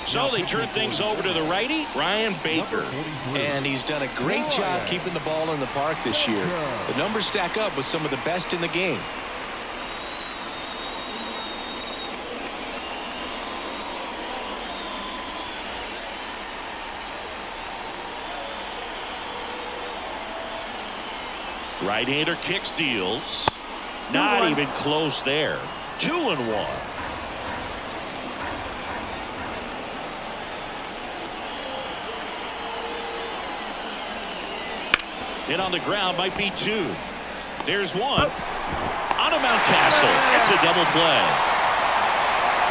So they turn things over to the righty, Ryan Baker. And he's done a great job keeping the ball in the park this year. The numbers stack up with some of the best in the game. Right-hander kicks, deals. Not even close there. 2-1. Hit on the ground, might be 2. There's 1. On to Mountcastle. It's a double play.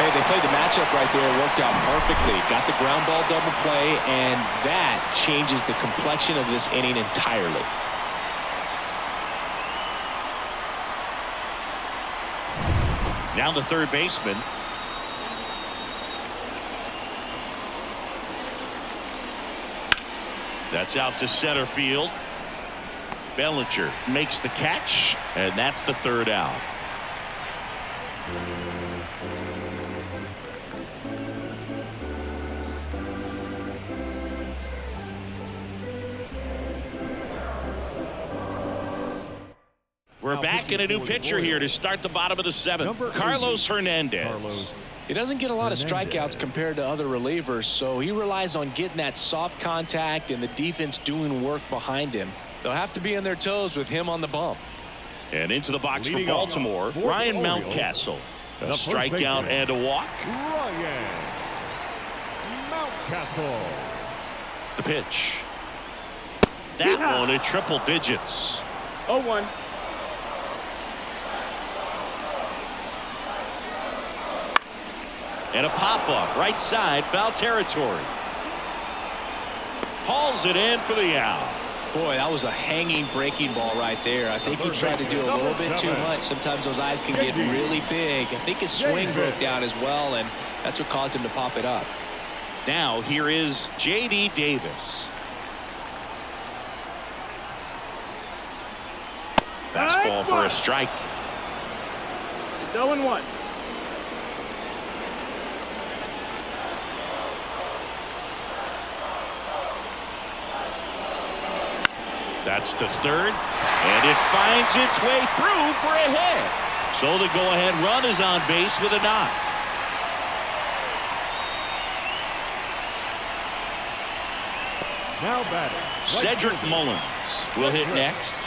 Hey, they played the matchup right there. It worked out perfectly. Got the ground ball double play, and that changes the complexion of this inning entirely. Down the third baseman. That's out to center field. Bellinger makes the catch, and that's the third out. We're back in a new pitcher here to start the bottom of the 7th. Carlos Hernandez. He doesn't get a lot of strikeouts compared to other relievers, so he relies on getting that soft contact and the defense doing work behind him. They'll have to be on their toes with him on the bump. And into the box for Baltimore, Ryan Mountcastle. A strikeout and a walk. Ryan Mountcastle. The pitch. That one at triple digits. 0-1. And a pop-up, right side, foul territory. Hauls it in for the out. Boy, that was a hanging breaking ball right there. I think he tried to do a little bit too much. Sometimes those eyes can get really big. I think his swing broke down as well, and that's what caused him to pop it up. Now here is J.D. Davis. Fastball for a strike. It's 0-1. That's to third, and it finds its way through for a hit. So the go-ahead run is on base with a knock. Now batting. Cedric Mullins will hit next.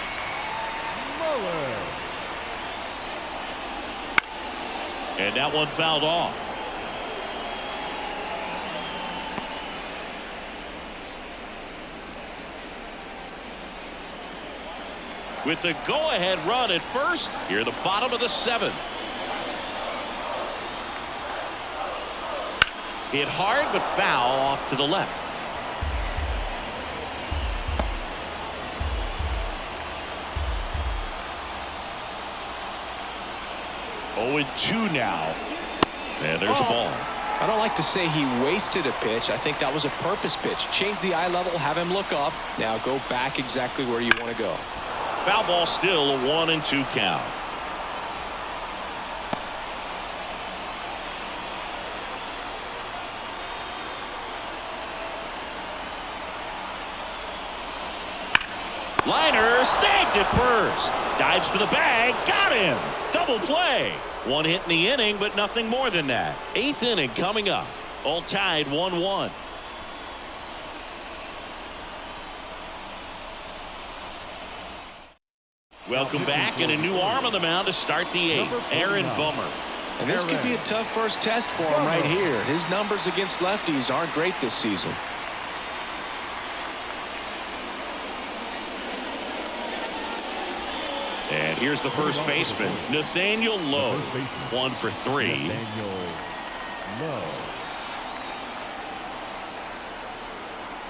Mullins. And that one fouled off. With the go-ahead run at first, here at the bottom of the 7th. Hit hard, but foul off to the left. Oh, and 2 now. And there's a ball. I don't like to say he wasted a pitch. I think that was a purpose pitch. Change the eye level, have him look up. Now go back exactly where you want to go. Foul ball, still a 1-2 count. Liner snagged at first. Dives for the bag. Got him. Double play. 1 hit in the inning, but nothing more than that. 8th inning coming up. All tied 1-1. Welcome back, and a new arm on the mound to start the 8th. Aaron Bummer. And this could be a tough first test for him right here. His numbers against lefties aren't great this season. And here's the first baseman, Nathaniel Lowe. 1 for 3. Nathaniel Lowe.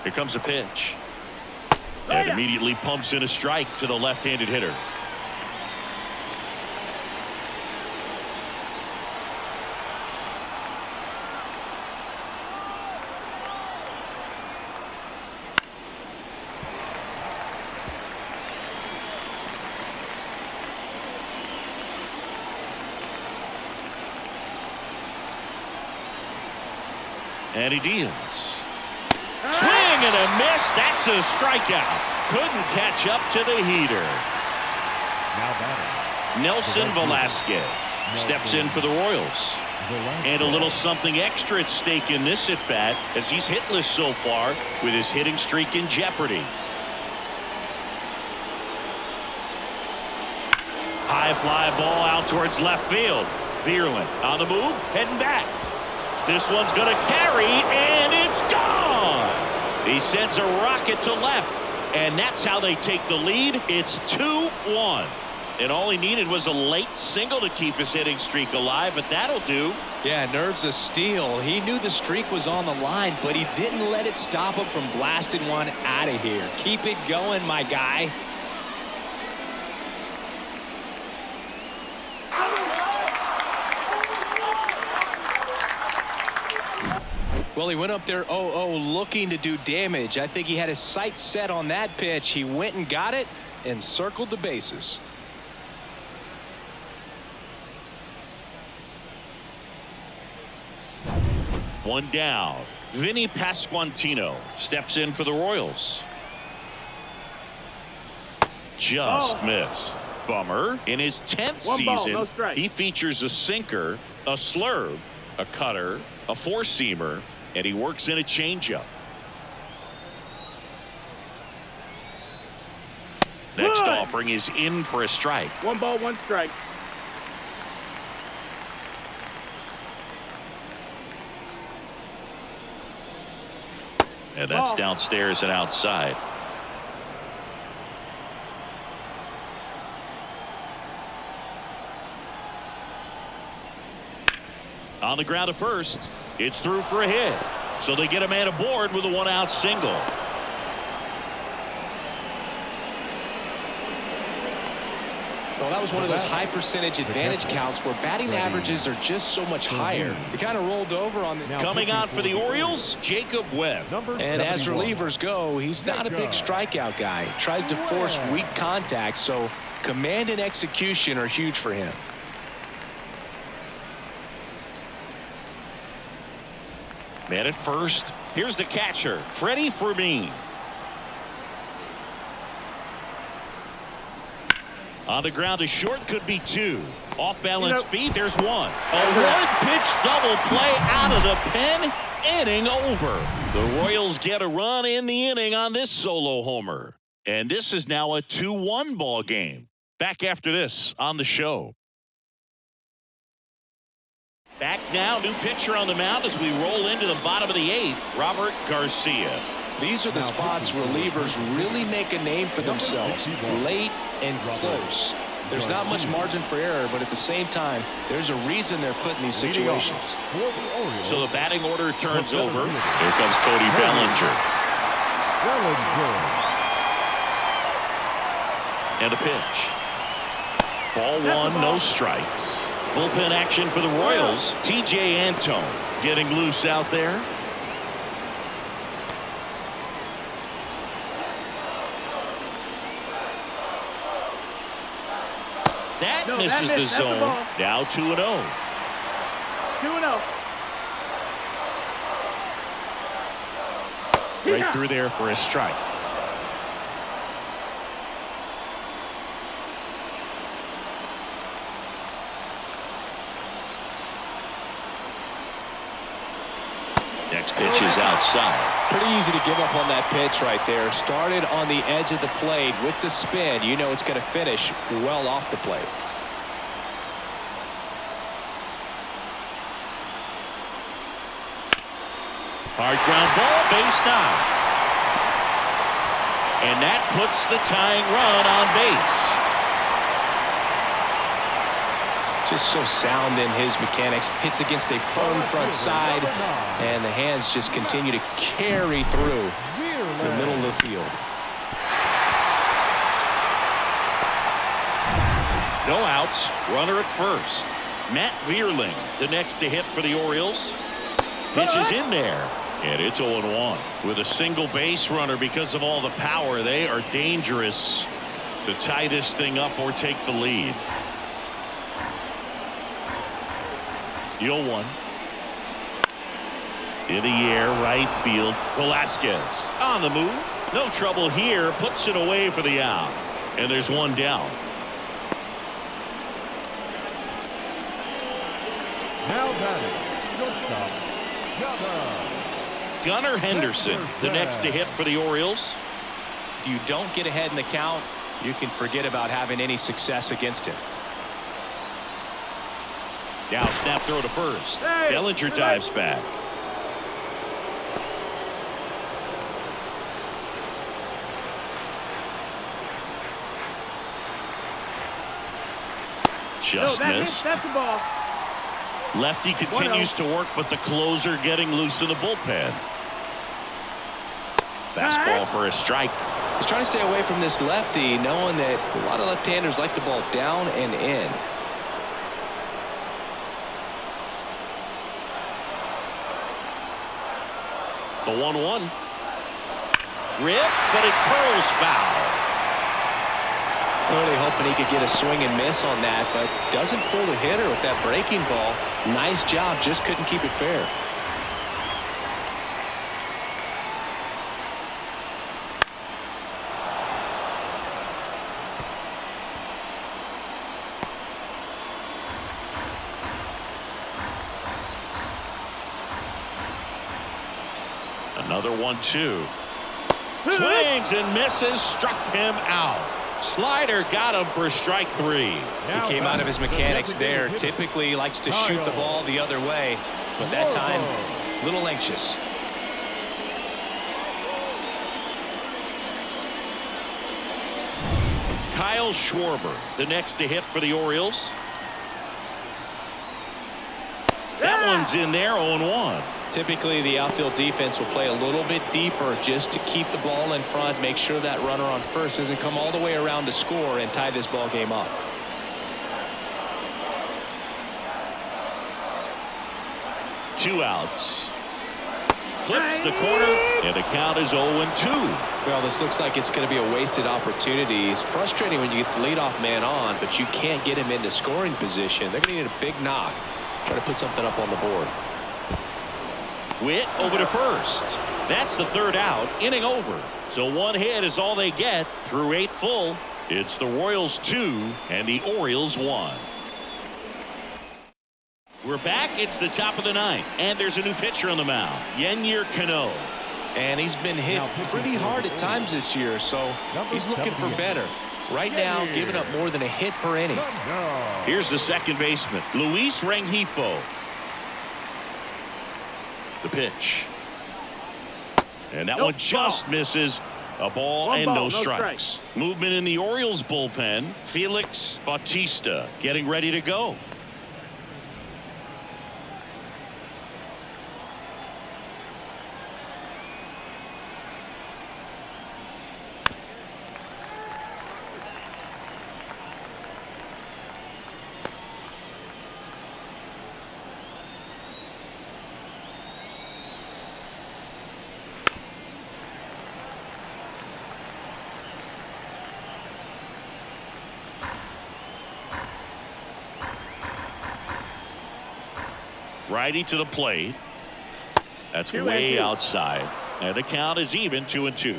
Here comes a pitch. And immediately pumps in a strike to the left-handed hitter. And he deals. Swing and a miss. That's a strikeout. Couldn't catch up to the heater. Now batting. Nelson Velasquez steps in for the Royals. And a little something extra at stake in this at-bat as he's hitless so far with his hitting streak in jeopardy. High fly ball out towards left field. Vierland on the move, heading back. This one's going to carry, and it's gone. He sends a rocket to left, and that's how they take the lead. It's 2-1. And all he needed was a late single to keep his hitting streak alive, but that'll do. Yeah, nerves of steel. He knew the streak was on the line, but he didn't let it stop him from blasting one out of here. Keep it going, my guy. Well, he went up there 0-0 looking to do damage. I think he had his sights set on that pitch. He went and got it and circled the bases. One down. Vinny Pasquantino steps in for the Royals. Just missed. Bummer. In his 10th season, he features a sinker, a slurve, a cutter, a four-seamer, and he works in a changeup. Next offering is in for a strike. 1 ball, 1 strike. And that's downstairs and outside. On the ground to first. It's through for a hit. So they get a man aboard with a 1-out single. Well, that was one of those high percentage advantage counts where batting averages are just so much higher. They kind of rolled over on the... Coming on for the Orioles, Jacob Webb. And as relievers go, he's not a big strikeout guy. He tries to force weak contact, so command and execution are huge for him. Man at first. Here's the catcher, Freddie Fermin. On the ground to short, could be 2. Off balance feed. There's one. A one-pitch double play out of the pen. Inning over. The Royals get a run in the inning on this solo homer. And this is now a 2-1 ball game. Back after this on the show. Back now, new pitcher on the mound as we roll into the bottom of the 8th, Robert Garcia. These are the spots relievers really make a name for themselves. Late and close. There's not much margin for error, but at the same time, there's a reason they're put in these situations. So the batting order turns over. Here comes Cody Bellinger. And a pitch. Ball 1, no strikes. Bullpen action for the Royals. T.J. Antone getting loose out there. That misses the zone. Now 2-0. 2-0. Right through there for a strike. Next pitch is outside. Pretty easy to give up on that pitch right there. Started on the edge of the plate with the spin. You know it's going to finish well off the plate. Hard ground ball, base knock. And that puts the tying run on base. Just so sound in his mechanics. Hits against a firm front side, and the hands just continue to carry through the middle of the field. No outs, runner at first. Matt Vierling, the next to hit for the Orioles. Pitch is in there, and it's 0-1. With a single base runner because of all the power, they are dangerous to tie this thing up or take the lead. 0-1. In the air, right field. Velasquez on the move. No trouble here. Puts it away for the out. And there's one down. Now batting, shortstop, Gunnar Henderson, the next to hit for the Orioles. If you don't get ahead in the count, you can forget about having any success against him. Now snap throw to first. Bellinger dives back. Just missed. That's the ball. Lefty continues to work, but the closer getting loose in the bullpen. Fastball for a strike. He's trying to stay away from this lefty, knowing that a lot of left-handers like the ball down and in. The 1-1. Rip, but it curls foul. Clearly hoping he could get a swing and miss on that, but doesn't fool the hitter with that breaking ball. Nice job, just couldn't keep it fair. Another 1-2. Swings and misses, struck him out. Slider got him for strike 3. He came out of his mechanics there. Typically he likes to shoot the ball the other way, but that time a little anxious. Kyle Schwarber, the next to hit for the Orioles. That one's in there, 0-1. Typically the outfield defense will play a little bit deeper just to keep the ball in front, make sure that runner on first doesn't come all the way around to score and tie this ball game up. Two outs. Clips the corner, and the count is 0-2. Well, this looks like it's going to be a wasted opportunity. It's frustrating when you get the leadoff man on, but you can't get him into scoring position. They're going to need a big knock. Try to put something up on the board. Witt over to first. That's the third out. Inning over. So one hit is all they get through 8 full. It's the Royals 2 and the Orioles 1. We're back. It's the top of the ninth, and there's a new pitcher on the mound, Yennier Cano. And he's been hit pretty hard at times this year, so he's looking for better. Right now, giving up more than a hit per inning. Here's the second baseman, Luis Rengifo. The pitch. And that one just misses. A ball and no strikes. Movement in the Orioles bullpen. Felix Bautista getting ready to go. Righty to the plate. That's way outside. And the count is even 2-2.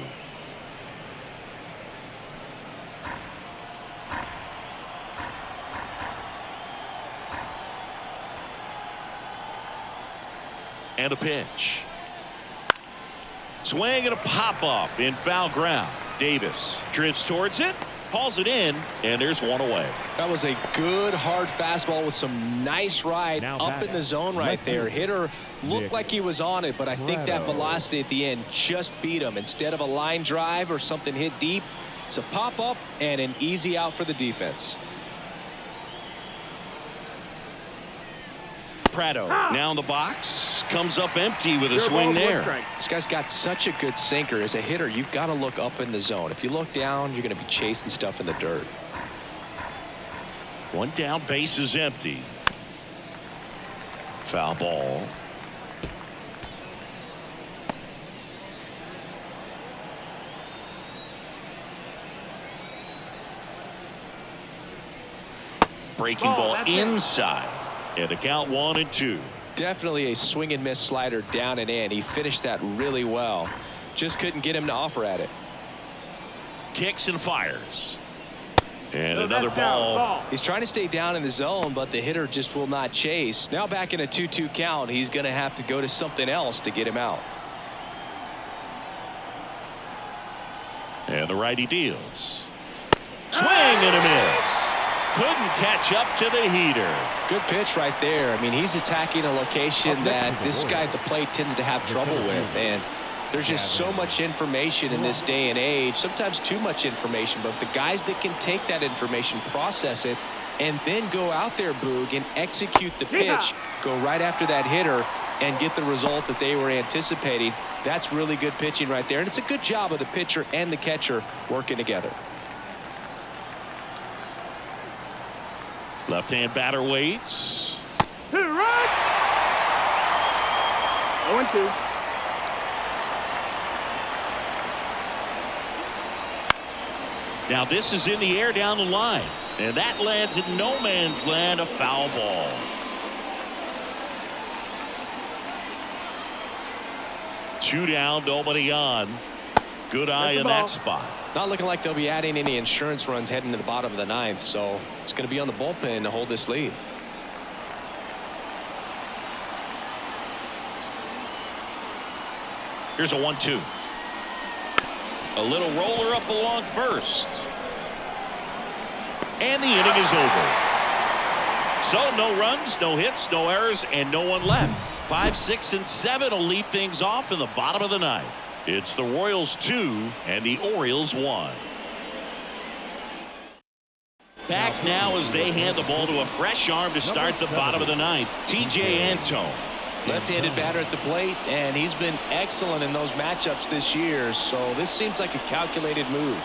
And a pitch. Swing and a pop up in foul ground. Davis drifts towards it. Hauls it in, and there's one away. That was a good hard fastball with some nice ride up in the zone right there. Hitter looked like he was on it, but I think that velocity at the end just beat him. Instead of a line drive or something hit deep, it's a pop up and an easy out for the defense. Prado now in the box, comes up empty with a swing there. This guy's got such a good sinker. As a hitter, you've got to look up in the zone. If you look down, you're going to be chasing stuff in the dirt. One down, base is empty. Foul ball. Breaking ball inside. And the count 1-2. Definitely a swing and miss slider down and in. He finished that really well. Just couldn't get him to offer at it. Kicks and fires. And another ball. He's trying to stay down in the zone, but the hitter just will not chase. Now back in a 2-2 count, he's going to have to go to something else to get him out. And the righty deals. Swing and a miss. Couldn't catch up to the heater. Good pitch right there. I mean, he's attacking a location that this guy at the plate tends to have trouble with. And there's just so much information in this day and age, sometimes too much information, but the guys that can take that information, process it, and then go out there, Boog, and execute the pitch, go right after that hitter and get the result that they were anticipating. That's really good pitching right there. And it's a good job of the pitcher and the catcher working together. Left-hand batter waits. 2 runs. 0-2. Now this is in the air down the line. And that lands in no man's land, a foul ball. Two down, nobody on. Good eye in that spot. Not looking like they'll be adding any insurance runs heading to the bottom of the ninth, so it's going to be on the bullpen to hold this lead. Here's a 1-2. A little roller up along first. And the inning is over. So no runs, no hits, no errors, and no one left. 5, 6, and 7 will lead things off in the bottom of the ninth. It's the Royals 2 and the Orioles 1. Back now as they hand the ball to a fresh arm to start the bottom of the ninth. TJ Antone. Left-handed batter at the plate, and he's been excellent in those matchups this year, so this seems like a calculated move.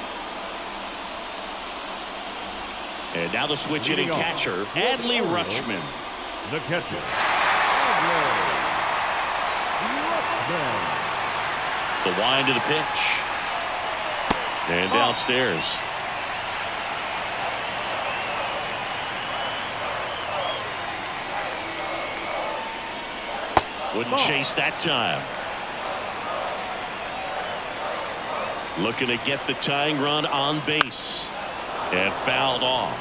And now the switch hitting catcher, Adley Rutschman. The catcher. The wind to the pitch. And downstairs. Wouldn't chase that time. Looking to get the tying run on base. And fouled off.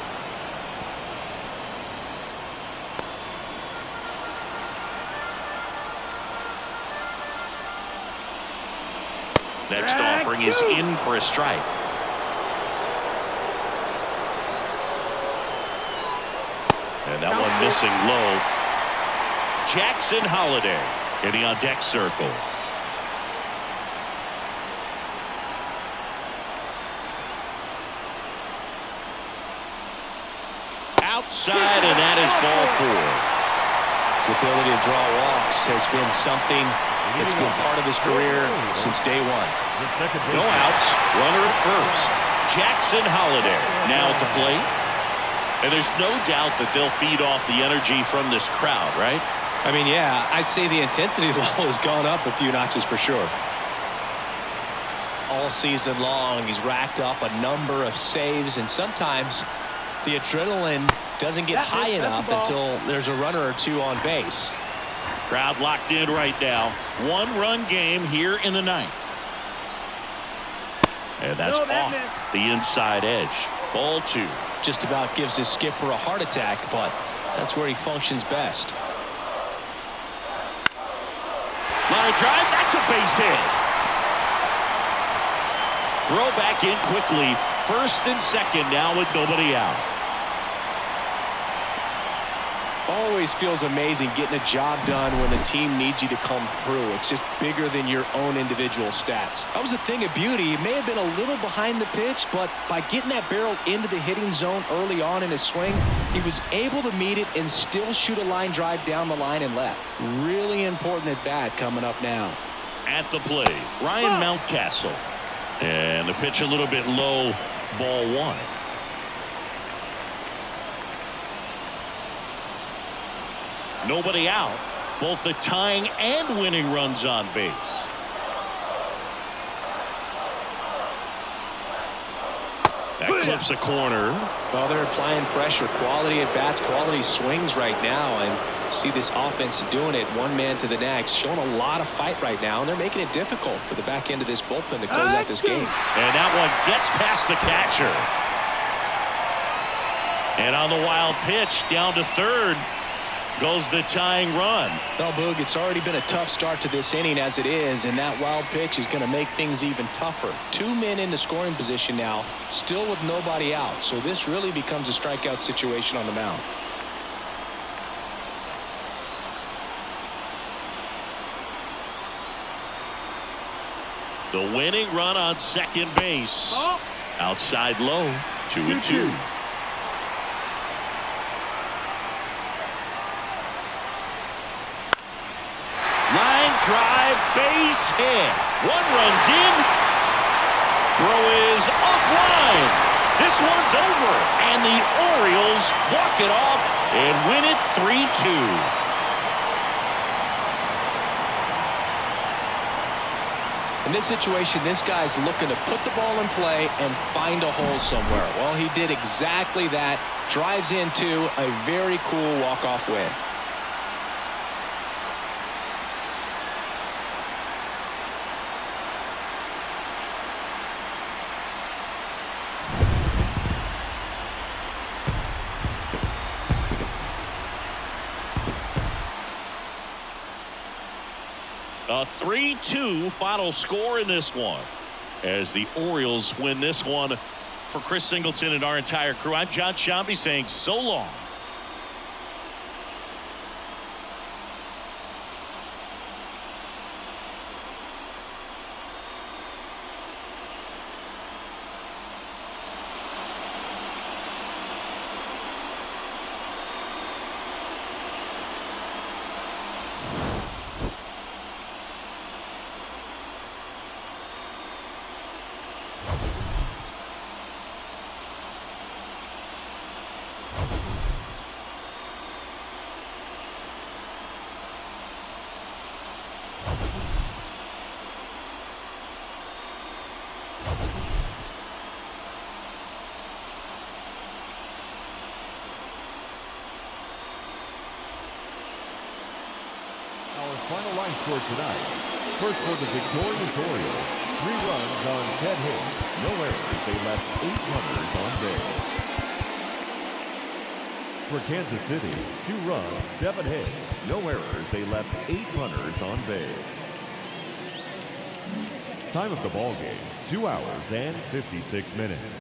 Next offering is in for a strike. And that one missing low. Jackson Holiday hitting on deck circle. Outside, and that is ball 4. His ability to draw walks has been something that's been part of his career since day one. No outs, runner at first. Jackson Holiday now at the plate. And there's no doubt that they'll feed off the energy from this crowd, right? I mean, yeah, I'd say the intensity level has gone up a few notches for sure. All season long, he's racked up a number of saves, and sometimes the adrenaline doesn't get high enough until there's a runner or two on base. Crowd locked in right now. 1-run game here in the 9th. And that's off the inside edge. Ball 2. Just about gives his skipper a heart attack, but that's where he functions best. Line drive, that's a base hit. Throw back in quickly. First and second now with nobody out. Always feels amazing getting a job done when the team needs you to come through. It's just bigger than your own individual stats. That was a thing of beauty. He may have been a little behind the pitch, but by getting that barrel into the hitting zone early on in his swing, he was able to meet it and still shoot a line drive down the line and left. Really important at bat coming up now. At the plate, Ryan Mountcastle. And the pitch a little bit low, ball 1. Nobody out. Both the tying and winning runs on base. That clips the corner. Well, they're applying pressure. Quality at bats, quality swings right now. And see this offense doing it one man to the next. Showing a lot of fight right now. And they're making it difficult for the back end of this bullpen to close out this game. And that one gets past the catcher. And on the wild pitch down to third goes the tying run. Well, Boog, it's already been a tough start to this inning as it is, and that wild pitch is going to make things even tougher. 2 men in the scoring position now, still with nobody out, so this really becomes a strikeout situation on the mound. The winning run on second base. Outside low, 2-2. Line drive, base hit. 1 runs in. Throw is offline. This one's over. And the Orioles walk it off and win it 3-2. In this situation, this guy's looking to put the ball in play and find a hole somewhere. Well, he did exactly that. Drives into a very cool walk-off win. A 3-2 final score in this one as the Orioles win this one. For Chris Singleton and our entire crew, I'm John Shambi saying so long. Final line score tonight. First for the victorious Orioles, 3 runs on 10 hits, no errors. They left 8 runners on base. For Kansas City, 2 runs, 7 hits, no errors. They left 8 runners on base. Time of the ball game, 2 hours and 56 minutes.